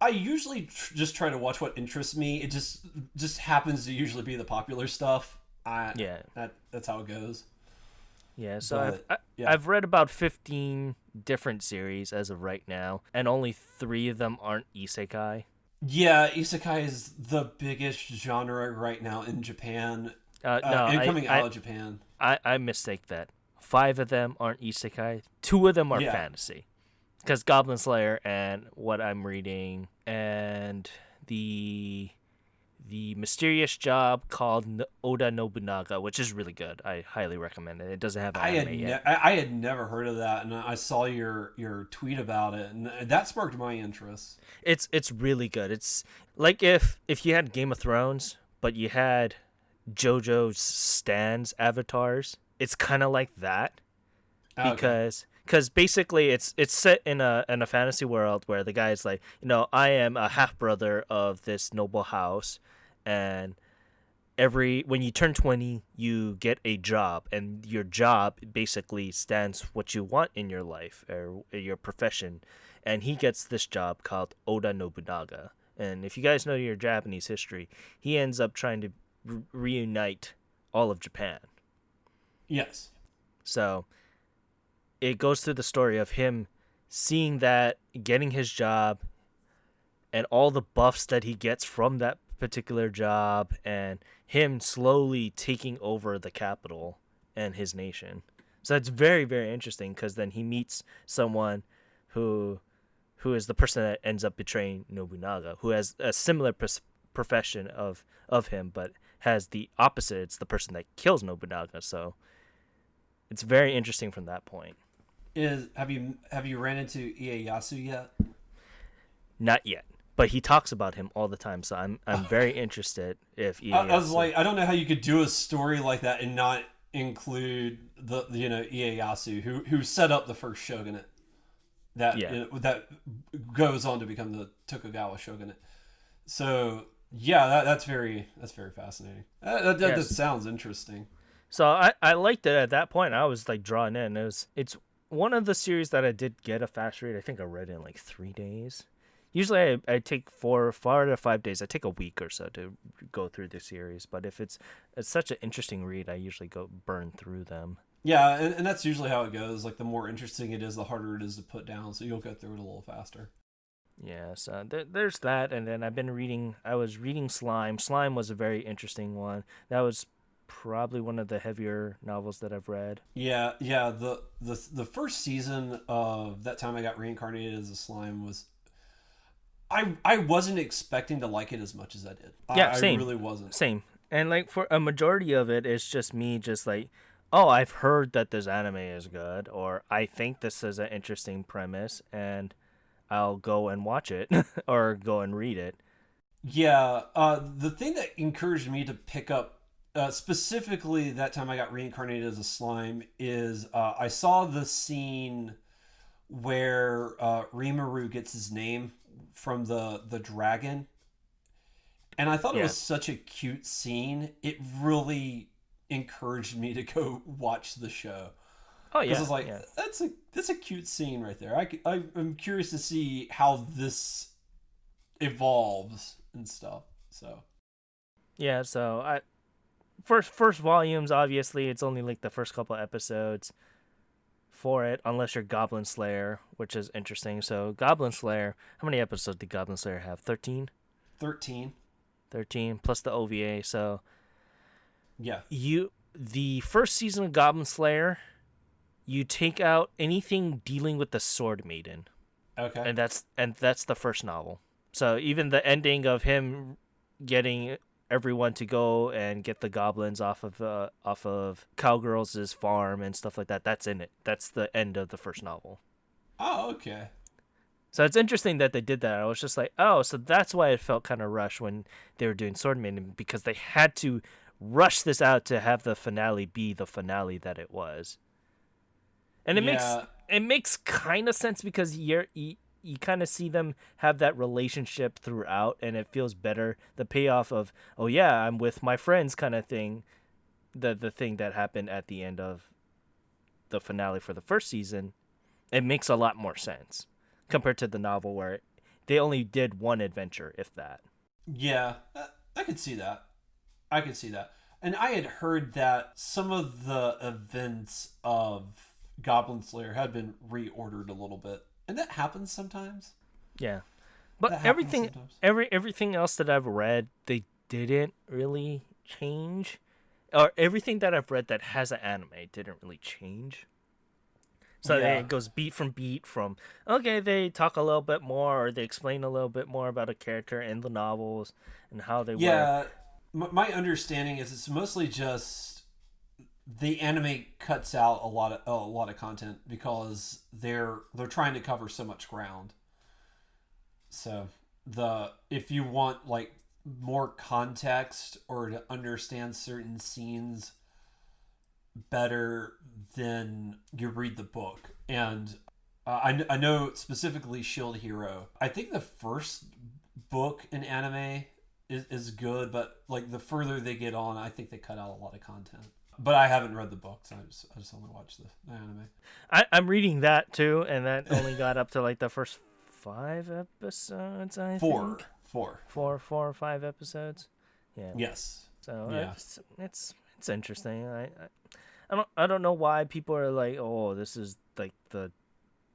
I usually just try to watch what interests me. It just happens to usually be the popular stuff. yeah, That's how it goes. yeah. So But yeah, I've read about 15 different series as of right now, and only 3 of them aren't isekai. yeah, isekai is the biggest genre right now in Japan, No, and coming out of Japan. I mistake that. 5 of them aren't isekai. 2 of them are Yeah, fantasy. Because Goblin Slayer and what I'm reading and the mysterious job called Oda Nobunaga, which is really good. I highly recommend it. It doesn't have an anime yet. I had never heard of that, and I saw your tweet about it, and that sparked my interest. It's really good. It's like if you had Game of Thrones, but you had JoJo's Stan's avatars. It's kind of like that Okay. because basically it's set in a fantasy world where the guy's like, I am a half brother of this noble house, and when you turn 20 you get a job, and your job basically stands what you want in your life or your profession, and he gets this job called Oda Nobunaga. And if you guys know your Japanese history, he ends up trying to reunite all of Japan. Yes. So it goes through the story of him seeing that, getting his job, and all the buffs that he gets from that particular job, and him slowly taking over the capital and his nation. So it's very, very interesting because then he meets someone who who is the person that ends up betraying Nobunaga, who has a similar profession of him, but has the opposite. It's the person that kills Nobunaga. So it's very interesting from that point. Is have you ran into Ieyasu yet? Not yet, but he talks about him all the time. So I'm very interested if I was Ieyasu. like, I don't know how you could do a story like that and not include the Ieyasu who set up the first shogunate Yeah. that goes on to become the Tokugawa shogunate. So yeah, that's very fascinating. That Yes. sounds interesting. So I liked it at that point. I was like drawn in. It's one of the series that I did get a fast read. I think I read it in like 3 days. Usually I take 4 to 5 days. I take a week or so to go through the series. But if it's such an interesting read, I usually go burn through them. Yeah, and that's usually how it goes. Like the more interesting it is, the harder it is to put down. So you'll go through it a little faster. Yeah, so there's that, and then I was reading Slime. Slime was a very interesting one. That was probably one of the heavier novels that I've read. Yeah, yeah. The first season of That Time I Got Reincarnated as a Slime was I wasn't expecting to like it as much as I did. Yeah, I same, really wasn't. same. And like for a majority of it, it's just me, just like, oh, I've heard that this anime is good, or I think this is an interesting premise, and I'll go and watch it or go and read it. Yeah, the thing that encouraged me to pick up specifically That Time I Got Reincarnated as a Slime is I saw the scene where Rimuru gets his name from the dragon, and I thought it Yeah. was such a cute scene. It really encouraged me to go watch the show Oh because I yeah, was like, yeah, that's a cute scene right there. I'm curious to see how this evolves and stuff. So yeah. So I first volumes, obviously, it's only like the first couple episodes for it, unless you're Goblin Slayer, which is interesting. So Goblin Slayer, how many episodes did Goblin Slayer have? 13? 13, 13 plus the OVA. So yeah, the first season of Goblin Slayer, you take out anything dealing with the Sword Maiden, okay, and that's the first novel. So even the ending of him getting everyone to go and get the goblins off of Cowgirls' farm and stuff like that, that's in it. That's the end of the first novel. oh okay, So it's interesting that they did that. I was just like, oh, so that's why it felt kind of rushed when they were doing Sword Maiden, because they had to rush this out to have the finale be the finale that it was. And yeah, it makes kind of sense because you kind of see them have that relationship throughout, and it feels better. The payoff of, oh yeah, I'm with my friends kind of thing, the thing that happened at the end of the finale for the first season, it makes a lot more sense compared to the novel where they only did one adventure, if that. yeah. I could see that. I could see that. And I had heard that some of the events of Goblin Slayer had been reordered a little bit, and that happens sometimes. Yeah, but That happens sometimes. everything else that I've read, they didn't really change, or everything that I've read that has an anime didn't really change. So Yeah, it goes beat from beat from, okay, they talk a little bit more or they explain a little bit more about a character in the novels and how they work. yeah. My understanding is it's mostly just the anime cuts out a lot of content because they're trying to cover so much ground. So the if you want like more context or to understand certain scenes better, then you read the book. And I know specifically Shield Hero. I think the first book in anime is good, but like the further they get on, I think they cut out a lot of content. But I haven't read the books. I just only watched the anime. I'm reading that too, and that only got up to like the first 5 episodes, I Four, think. four. 4 or 5 episodes. Yeah. Yes. So Yeah. it's interesting. I don't know why people are like, oh, this is like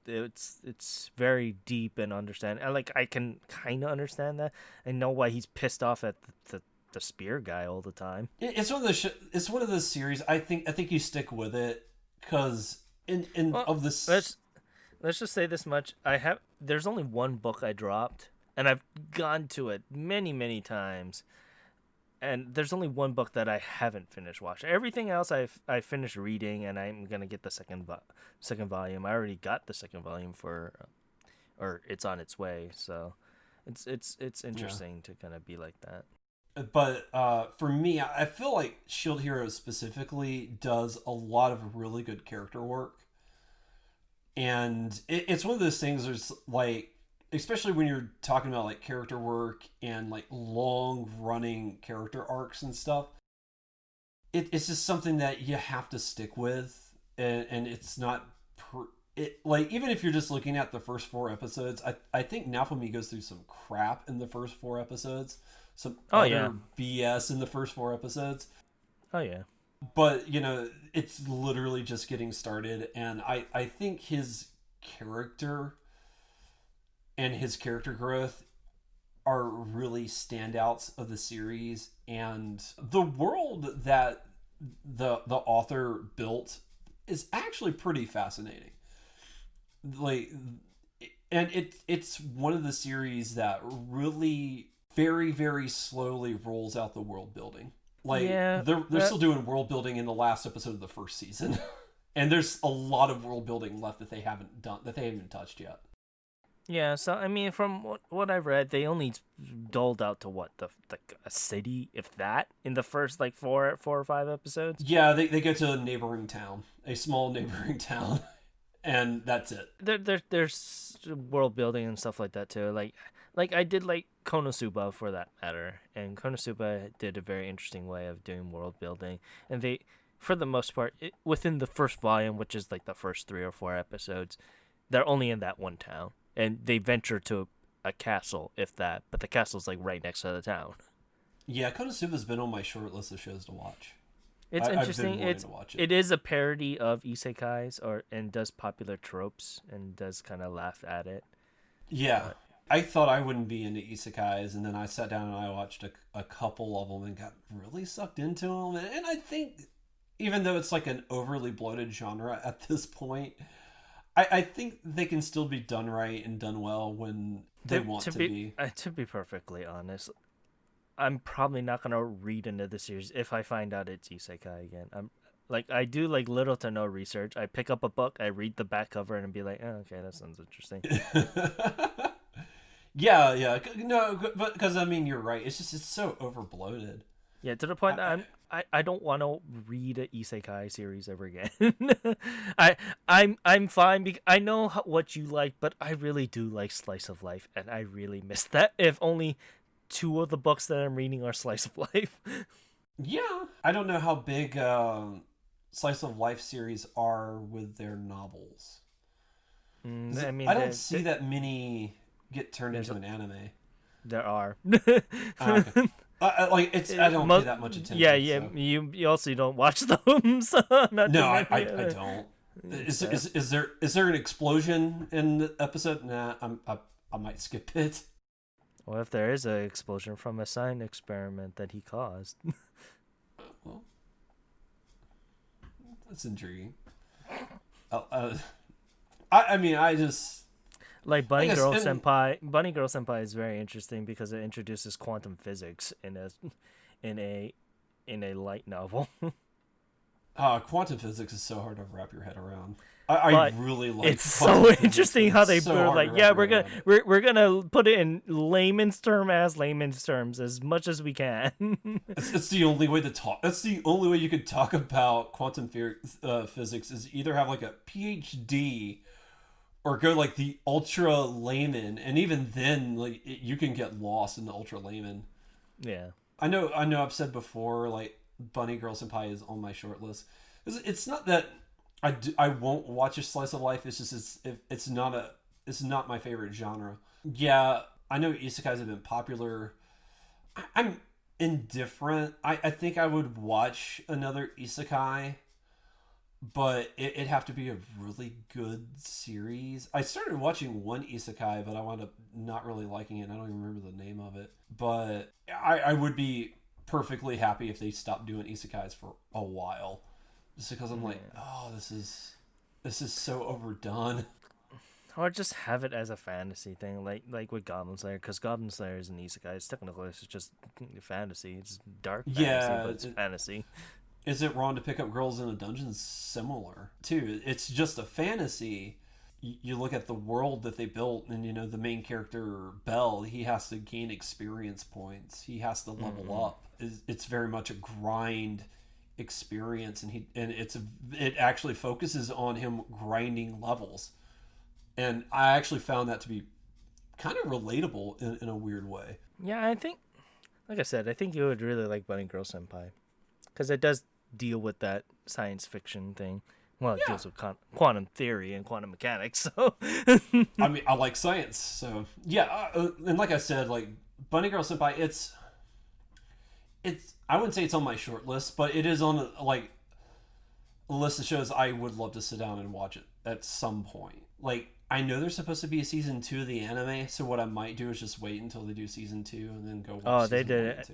it's very deep and understand. And like I can kind of understand that. I know why he's pissed off at the spear guy all the time. It's one of the it's one of those series. I think you stick with it because in Well, of this. let's just say this much. There's only one book I dropped, and I've gone to it many times. And there's only one book that I haven't finished watching. Everything else I finished reading, and I'm gonna get the second volume. I already got the second volume or it's on its way. So, it's Yeah. interesting to kind of be like that. But for me, I feel like Shield Hero specifically does a lot of really good character work, and it's one of those things. There's like, especially when you're talking about like character work and like long running character arcs and stuff. It's just something that you have to stick with, and it's not. It, like, even if you're just looking at the first four episodes, I think Naofumi goes through some crap in the first four episodes, some Oh yeah, utter BS in the first four episodes. oh yeah, But it's literally just getting started, and I think his character and his character growth are really standouts of the series, and the world that the author built is actually pretty fascinating. Like, and it's one of the series that really very slowly rolls out the world building. Like, yeah. they're still doing world building in the last episode of the first season. And there's a lot of world building left that they haven't touched yet. Yeah, so I mean, from what I've read, they only doled out to what like a city, if that, in the first like four or five episodes. Yeah, they go to a neighboring town, a small neighboring town, and that's it. There's world building and stuff like that too. Like I did like Konosuba for that matter, and Konosuba did a very interesting way of doing world building, and they, for the most part, within the first volume, which is like the first 3 or 4 episodes, they're only in that one town, and they venture to a castle, if that, but the castle's like right next to the town. Yeah, Konosuba's been on my short list of shows to watch. It's I've been interesting. wanting to watch it. It is a parody of isekais, or and does popular tropes and does kind of laugh at it. Yeah, But I thought I wouldn't be into isekais, and then I sat down and I watched a couple of them and got really sucked into them. And I think, even though it's like an overly bloated genre at this point, I think they can still be done right and done well when they want to be. to be perfectly honest, I'm probably not gonna read into the series if I find out it's isekai again. I'm like I do like little to no research. I pick up a book, I read the back cover, and be like, oh, okay, that sounds interesting. Yeah. No, but because I mean, you're right. It's so over bloated. Yeah, to the point I, that I don't want to read a isekai series ever again. I'm fine because I know what you like, but I really do like slice of life, and I really miss that. If only two of the books that I'm reading are slice of life. yeah, I don't know how big slice of life series are with their novels. I mean, I don't see that many get turned into an anime. there are. Okay. Like I don't pay that much attention. Yeah. So. You also don't watch them, so not No, too I many. don't. Is there an explosion in the episode? Nah, I might skip it. Well, if there is an explosion from a science experiment that he caused. Well, that's intriguing. I mean, I just Like I guess and Bunny Girl Senpai is very interesting because it introduces quantum physics in a in a light novel. quantum physics is so hard to wrap your head around. I But really like. it's so interesting how they so were hard like, to yeah, wrap your we're head gonna around it. we're gonna put it in layman's terms as much as we can. It's the only way to talk. That's the only way you could talk about quantum physics is either have like a PhD or go like the ultra layman, and even then, like you can get lost in the ultra layman. Yeah. I know. I've said before, like Bunny Girl Senpai is on my short list. It's not that I won't watch a slice of life. It's just it's not my favorite genre. Yeah, I know isekais have been popular. I'm indifferent. I think I would watch another isekai, but it'd have to be a really good series. I started watching one isekai, but I wound up not really liking it. I don't even remember the name of it. But I would be perfectly happy if they stopped doing isekais for a while, just because I'm like, Yeah. oh, this is so overdone. Or just have it as a fantasy thing, like with Goblin Slayer, because Goblin Slayer is an isekai. It's technically it's just fantasy. It's dark fantasy, but Yeah, it's fantasy. is it wrong to pick up girls in a dungeon? Similar too. It's just a fantasy. You look at the world that they built, and the main character Bell. He has to gain experience points. He has to level Mm-mm. up. It's very much a grind experience, and it actually focuses on him grinding levels. And I actually found that to be kind of relatable in a weird way. Yeah, I think, like I said, I think you would really like Bunny Girl Senpai, because it does deal with that science fiction thing. Well, it Yeah, deals with quantum theory and quantum mechanics. So, I mean, I like science, so yeah. And like I said, like Bunny Girl Senpai, it's I wouldn't say it's on my short list, but it is on like a list of shows I would love to sit down and watch it at some point. Like I know there's supposed to be a season 2 of the anime, so what I might do is just wait until they do season 2 and then go watch oh, they season did 1 and it.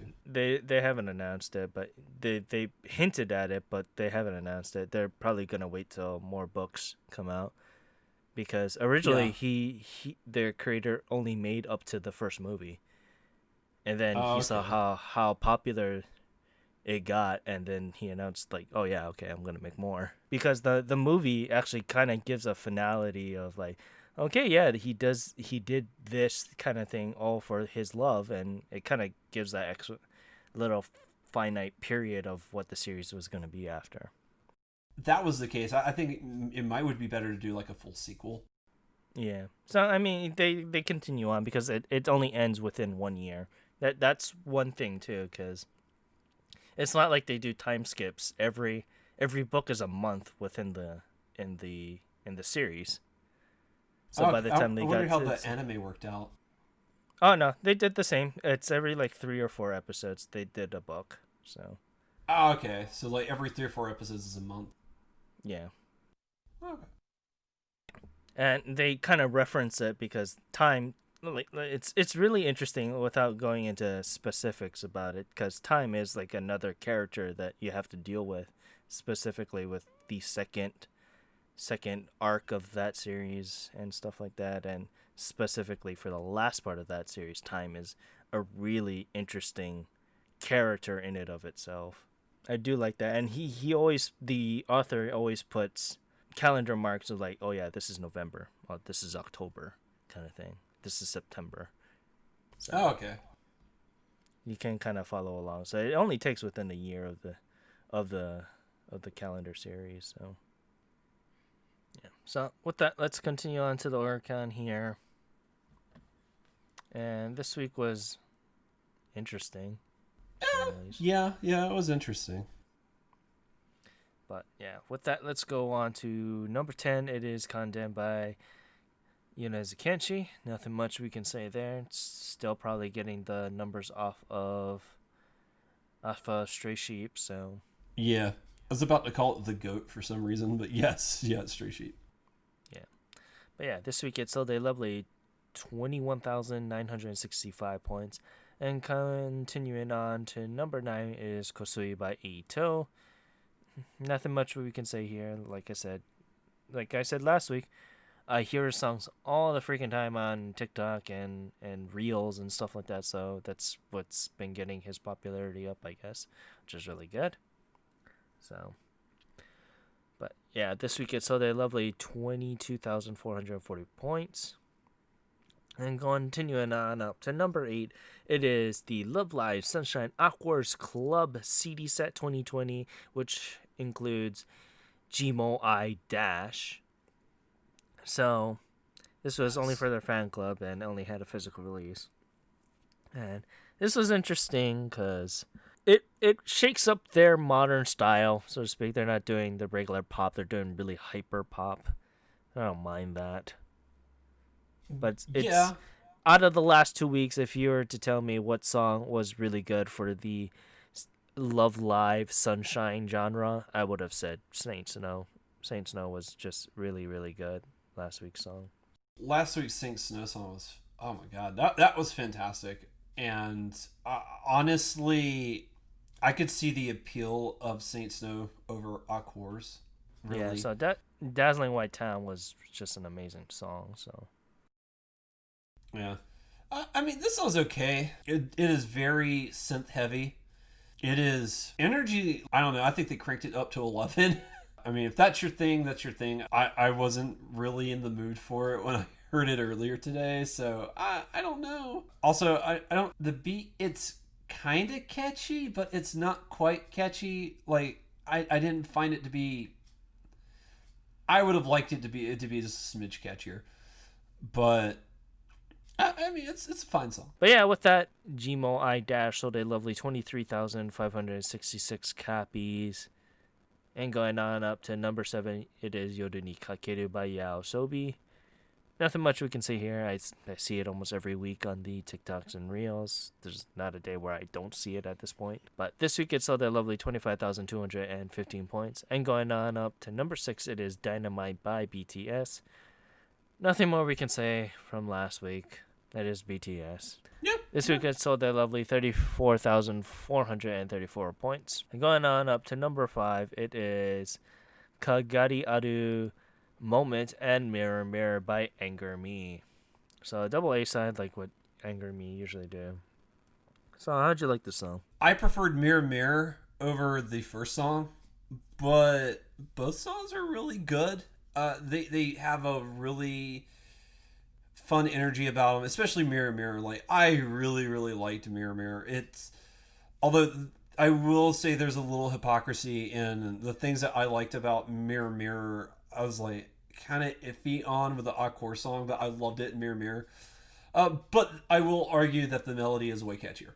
2. They haven't announced it, but they hinted at it, but they haven't announced it. They're probably gonna wait till more books come out, because originally Yeah. he their creator only made up to the first movie, and then Oh, he saw okay. how popular it got, and then he announced like, oh yeah, okay, I'm gonna make more, because the movie actually kind of gives a finality of like, okay, yeah, he did this kind of thing all for his love, and it kind of gives that extra little finite period of what the series was gonna be after. That was the case. I think it might would be better to do like a full sequel. Yeah, so I mean they continue on because it only ends within 1 year. That's one thing too, because it's not like they do time skips. Every book is a month within in the series. So Oh, by the time I they wondered got how to the anime worked out. oh no, they did the same. It's every like 3 or 4 episodes they did a book. So Oh, okay. So like every 3 or 4 episodes is a month. yeah, Okay. and they kind of reference it because time. It's really interesting without going into specifics about it, because time is like another character that you have to deal with, specifically with the second arc of that series and stuff like that, and specifically for the last part of that series, time is a really interesting character in it of itself. I do like that, and the author always puts calendar marks of like, oh yeah, this is November, oh this is October, kind of thing, this is September, Oh, so okay. you can kind of follow along. So it only takes within a year of the of the calendar series. So yeah. So with that, let's continue on to the Oricon here. And this week was interesting, to say the least. Yeah, yeah, it was interesting. But yeah, with that, let's go on to number 10. It is Condemned by Yunez Kenshi. Nothing much we can say there. It's still probably getting the numbers off Stray Sheep. So Yeah. I was about to call it the goat for some reason, but yes, yeah, it's Stray Sheep. yeah. But yeah, this week it sold a lovely 21,965 points. And continuing on to number 9 is Kosui by Ito. Nothing much we can say here. Like I said last week, I hear his songs all the freaking time on TikTok and reels and stuff like that. So that's what's been getting his popularity up, I guess, which is really good. So, but yeah, this week it sold a lovely 22,440 points. And continuing on up to number 8, it is the Love Live Sunshine Aquars Club CD set 2020, which includes Gmo I Dash. So this was only Yes. for their fan club and only had a physical release. And this was interesting because it shakes up their modern style, so to speak. They're not doing the regular pop; they're doing really hyper pop. I don't mind that, but it's Yeah. out of the last 2 weeks. If you were to tell me what song was really good for the Love Live Sunshine genre, I would have said Saints. Saint Snow was just really, really good. Last week's song. Last week's Saint Snow song was, oh my god, that was fantastic. And honestly, I could see the appeal of Saint Snow over Aquars. Yeah, Really, so that Dazzling White Town was just an amazing song. So yeah. I mean, this song's okay. It is very synth heavy. It is energy. I don't know. I think they cranked it up to 11. I mean, if that's your thing, that's your thing. I wasn't really in the mood for it when I heard it earlier today, so I don't know. Also, I don't. The beat, it's kind of catchy, but it's not quite catchy. Like, I didn't find it to be. I would have liked it to be just a smidge catchier, but I mean, it's a fine song. but yeah, with that, Gmo I Dash sold a lovely 23,566 copies. And going on up to number 7, it is Yoru ni Kakeru by Yao Sobi. Nothing much we can say here. I see it almost every week on the TikToks and Reels. There's not a day where I don't see it at this point. But this week it sold a lovely 25,215 points. And going on up to number 6, it is Dynamite by BTS. Nothing more we can say from last week. That is BTS. Yep. This week it sold a lovely 34,434 points. And going on up to number 5, it is Kagari Aru Moment and Mirror Mirror by Anger Me. So a double A side like what Anger Me usually do. So how'd you like the song? I preferred Mirror Mirror over the first song, but both songs are really good. They have a really fun energy about them, especially Mirror Mirror. Like, I really liked Mirror Mirror. It's, although I will say there's a little hypocrisy in the things that I liked about Mirror Mirror. I was like kind of iffy on with the Encore song, but I loved it in Mirror Mirror. But I will argue that the melody is way catchier.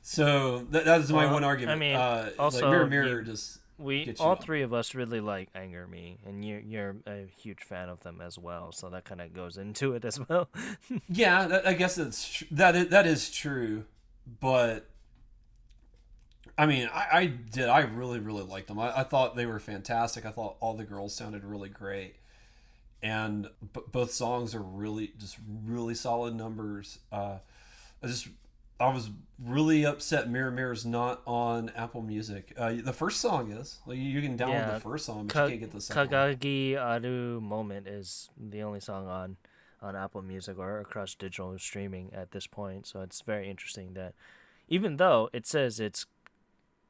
So that is my one argument. I mean, also like Mirror Mirror just we gets you all up. three of us really like Anger Me, and you're a huge fan of them as well. So that kind of goes into it as well. Yeah, I guess that is true, but I mean, I really liked them. I thought they were fantastic. I thought all the girls sounded really great, and both songs are really solid numbers. I was really upset Mirror Mirror's not on Apple Music. The first song is. Like, you can download the first song, but you can't get the second one. Kagagi Aru Moment is the only song on Apple Music or across digital streaming at this point. So it's very interesting that even though it says it's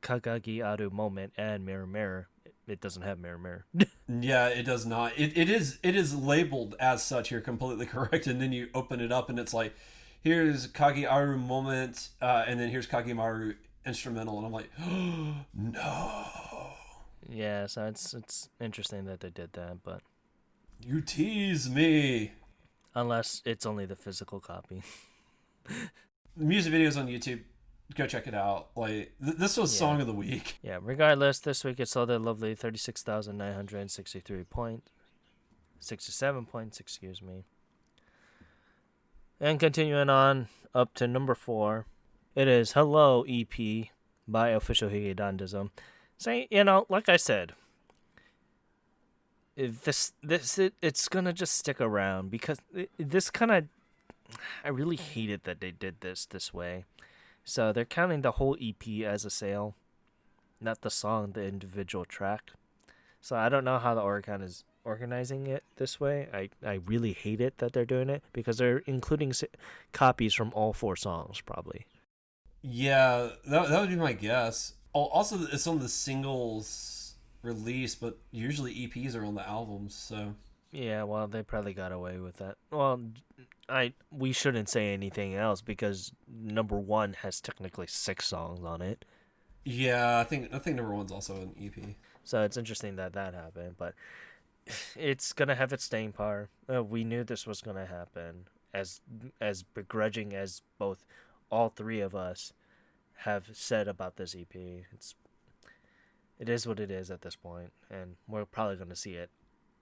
Kagagi Aru Moment and Mirror Mirror, it doesn't have Mirror Mirror. Yeah, it does not. It is labeled as such. You're completely correct. And then you open it up and it's like, here's Kagiaru Moment, and then here's Kagimaru Instrumental, and I'm like, oh, no. Yeah, so it's interesting that they did that, but You tease me. unless it's only the physical copy. The music videos on YouTube, go check it out. Like, this was Song of the Week. Yeah, regardless, this week it sold a lovely 67 points, excuse me. And continuing on up to number 4, it is Hello EP by Official Higedandism. Saying, like I said, it's gonna just stick around because this kind of, I really hated that they did this way. So they're counting the whole EP as a sale, not the song, the individual track. So I don't know how the Oricon is organizing it this way. I really hate it that they're doing it because they're including copies from all 4 songs probably. Yeah, that would be my guess. Also, it's on the singles release, but usually EPs are on the albums, so. Yeah, well, they probably got away with that. Well, we shouldn't say anything else because number 1 has technically 6 songs on it. Yeah, I think number 1's also an EP. So it's interesting that happened, but it's gonna have its staying power. We knew this was gonna happen, as begrudging as all 3 of us have said about this EP. It is what it is at this point, and we're probably gonna see it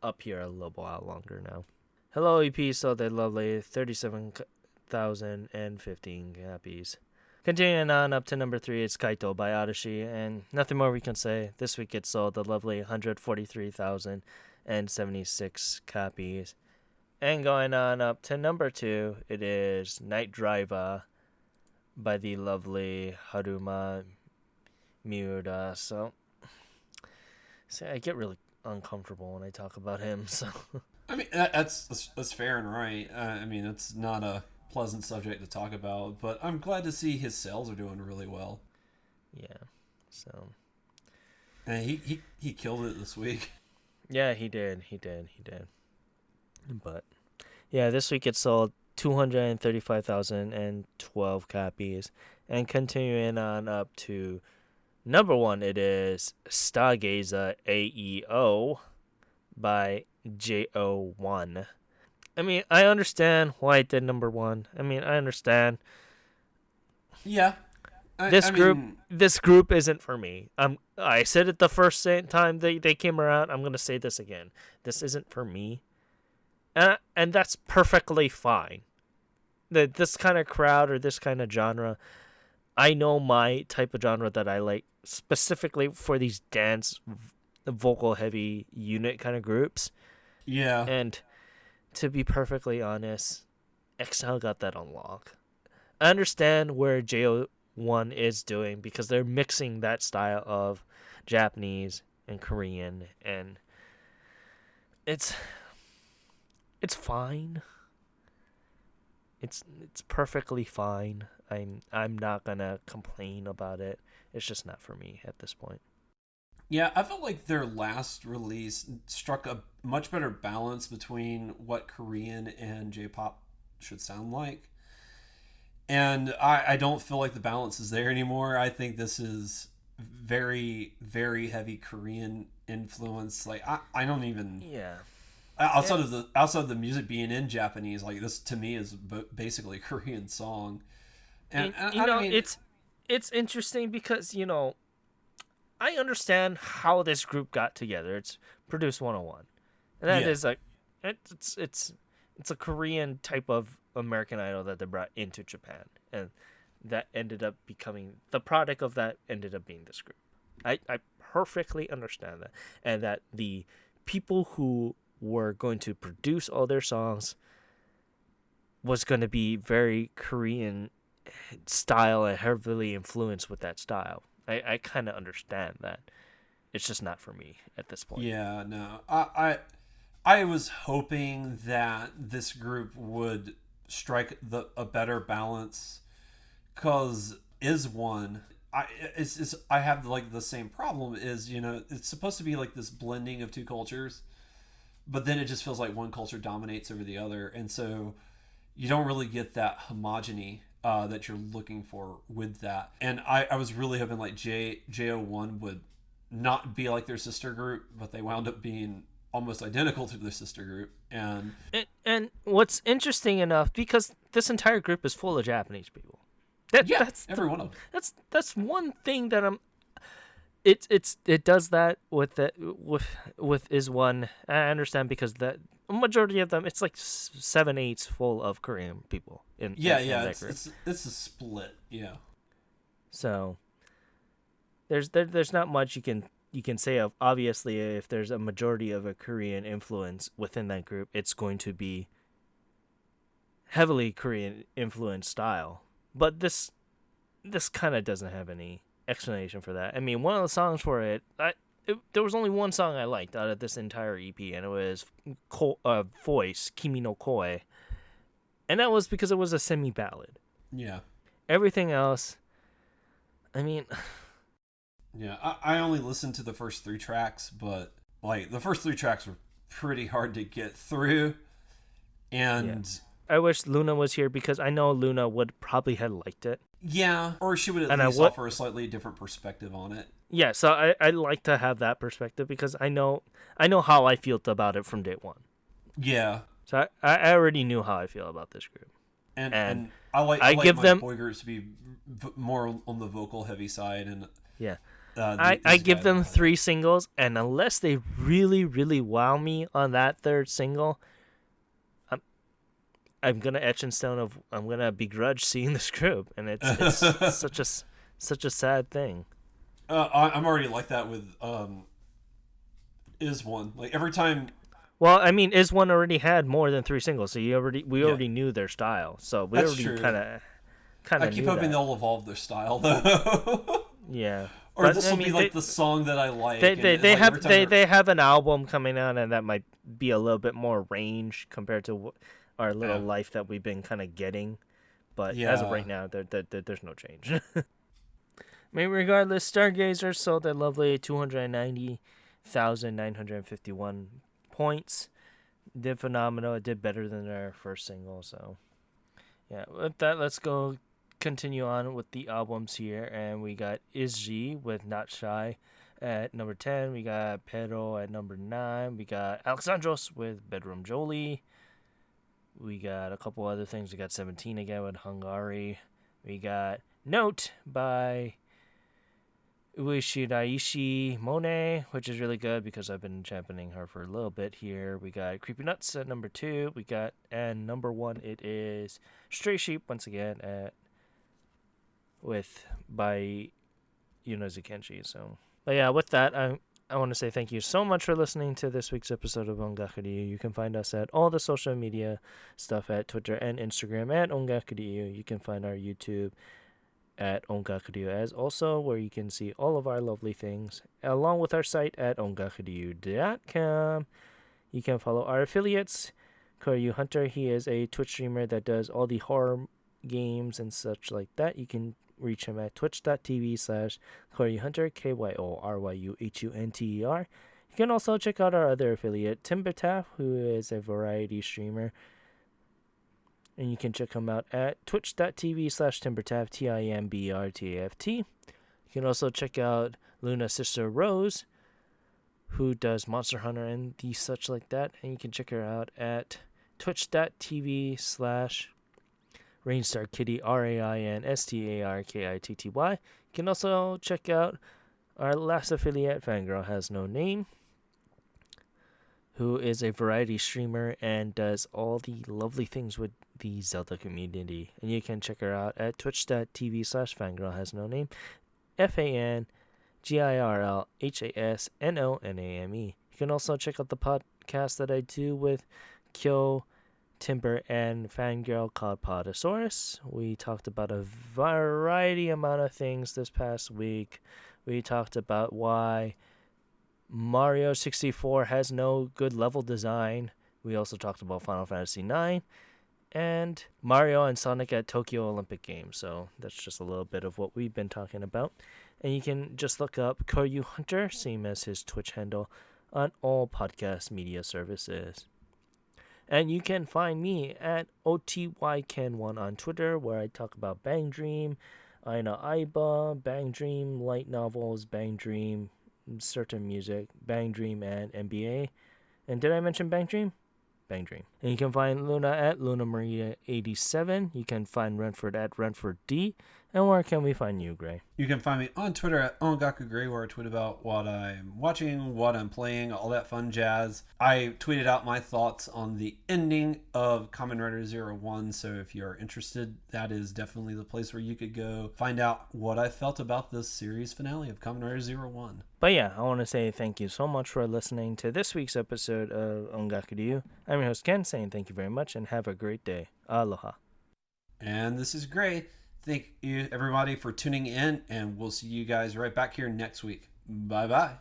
up here a little while longer now. Hello EP sold a lovely 37,015 copies. Continuing on up to number 3, it's Kaito by Odyssey, and nothing more we can say. This week it sold a lovely 143,000 76 copies. And going on up to number 2, it is Night Driver by the lovely Haruma Miura. So, see, I get really uncomfortable when I talk about him. So, I mean, that's fair and right. I mean, it's not a pleasant subject to talk about, but I'm glad to see his sales are doing really well. yeah. So, And he killed it this week. yeah, he did. But yeah, this week it sold 235,012 copies, and continuing on up to number 1, it is Stargazer AEO by JO1. I mean, I understand why it did number 1. I mean, I understand Yeah, this I group. mean, This group isn't for me. I said it the first time they came around. I'm gonna say this again. This isn't for me, and that's perfectly fine. This kind of crowd or this kind of genre, I know my type of genre that I like specifically for these dance vocal heavy unit kind of groups. yeah, And to be perfectly honest, XL got that on lock. I understand where JO1 is doing because they're mixing that style of Japanese and Korean, and it's it's fine. It's perfectly fine. I'm not gonna complain about it. It's just not for me at this point. yeah. I felt like their last release struck a much better balance between what Korean and J-pop should sound like, and I don't feel like the balance is there anymore. I think this is very heavy Korean influence. Like I don't even Yeah. outside of the music being in Japanese, like this to me is basically a Korean song. And You I know, mean, it's interesting because, I understand how this group got together. It's Produce 101. And that yeah, is like it's a Korean type of American Idol that they brought into Japan, and that ended up becoming the product of that ended up being this group. I perfectly understand that, and that the people who were going to produce all their songs was going to be very Korean style and heavily influenced with that style. I kind of understand that. It's just not for me at this point. yeah, no, I was hoping that this group would strike a better balance, cause is one. I have like the same problem is it's supposed to be like this blending of two cultures, but then it just feels like one culture dominates over the other, and so you don't really get that homogeny that you're looking for with that. And I was really hoping like JO1 would not be like their sister group, but they wound up being almost identical to their sister group. And And what's interesting enough, because this entire group is full of Japanese people. yeah, every one of them. That's one thing that it does that with with is one. I understand because the majority of them, it's like 7/8 full of Korean people in that group. It's a split. Yeah, So there's not much you can say of. Obviously, if there's a majority of a Korean influence within that group, it's going to be heavily Korean influenced style. But this kind of doesn't have any explanation for that. I mean, one of the songs for there was only one song I liked out of this entire EP, and it was Voice, Kimi no Koi. And that was because it was a semi ballad. yeah, Everything else, I mean, yeah. I only listened to the first three tracks, but like the first three tracks were pretty hard to get through, yeah. and I wish Luna was here because I know Luna would probably have liked it. yeah, or she would at And I least would, offer a slightly different perspective on it. yeah, so I like to have that perspective because I know how I felt about it from day one. Yeah, So I already knew how I feel about this group. and I I like give my them, boy groups to be more on the vocal heavy side, and yeah, I these give guys are them not. 3 singles, and unless they really wow me on that third single, I'm gonna etch in stone of I'm gonna begrudge seeing this group, and it's such a sad thing. I'm already like that with Is One. Like every time, Well, I mean, Is One already had more than 3 singles, so we yeah, already knew their style, so we that's already true. kind I of keep knew hoping that. they'll evolve their style though. Yeah, Or but this I will be mean, like the song that I like, and like every time they're they have an album coming out, and that might be a little bit more range compared to our little yeah, life that we've been kind of getting. But as of yeah. right now, there's no change. I mean, regardless, Stargazer sold a lovely 290,951 points. Did phenomenal. It did better than their first single. So yeah, with that, let's go continue on with the albums here. And we got Izzy with Not Shy at number 10. We got Pedro at number 9. We got Alexandros with Bedroom Jolie. We got a couple other things. We got 17 again with Hungary. We got Note by Ueshiraishi Monet, which is really good because I've been championing her for a little bit here. We got Creepy Nuts at number 2. We got, and number 1, it is Stray Sheep once again with by Yunozu Kenshi. So, but yeah, with that, I want to say thank you so much for listening to this week's episode of Ongaku. You can find us at all the social media stuff at Twitter and Instagram at Ongaku. You can find our YouTube at Ongaku as also where you can see all of our lovely things, along with our site at ongaku.com. You can follow our affiliates. Koryu Hunter, he is a Twitch streamer that does all the horror games and such like that. You can reach him at twitch.tv/KoryuHunter, KYORYUHUNTER. You can also check out our other affiliate, Timbertaff, who is a variety streamer. And you can check him out at twitch.tv/Timbertaft, TIMBRTAFT. You can also check out Luna's sister Rose, who does Monster Hunter and the such like that. And you can check her out at twitch.tv/RainstarKitty, RAINSTARKITTY. You can also check out our last affiliate, Fangirl Has No Name, who is a variety streamer and does all the lovely things with the Zelda community. And you can check her out at twitch.tv/Fangirl Has No Name, FANGIRLHASNONAME. You can also check out the podcast that I do with Kyo, Timber, and Fangirl called Podosaurus. We talked about a variety amount of things this past week. We talked about why Mario 64 has no good level design. We also talked about Final Fantasy 9 and Mario and Sonic at Tokyo Olympic Games. So that's just a little bit of what we've been talking about. And you can just look up Koryu Hunter, same as his Twitch handle, on all podcast media services. And you can find me at OTYCan1 on Twitter, where I talk about Bang Dream, Aina Aiba, Bang Dream, light novels, Bang Dream, certain music, Bang Dream, and NBA. And did I mention Bang Dream? Bang Dream. And you can find Luna at LunaMaria87. You can find Renford at RenfordD. And where can we find you, Gray? You can find me on Twitter at OngakuGray, where I tweet about what I'm watching, what I'm playing, all that fun jazz. I tweeted out my thoughts on the ending of Kamen Rider 01, so if you're interested, that is definitely the place where you could go find out what I felt about this series finale of Kamen Rider 01. But yeah, I want to say thank you so much for listening to this week's episode of Ongaku. I'm your host Ken, saying thank you very much and have a great day. Aloha. And this is Gray. Thank you, everybody, for tuning in, and we'll see you guys right back here next week. Bye-bye.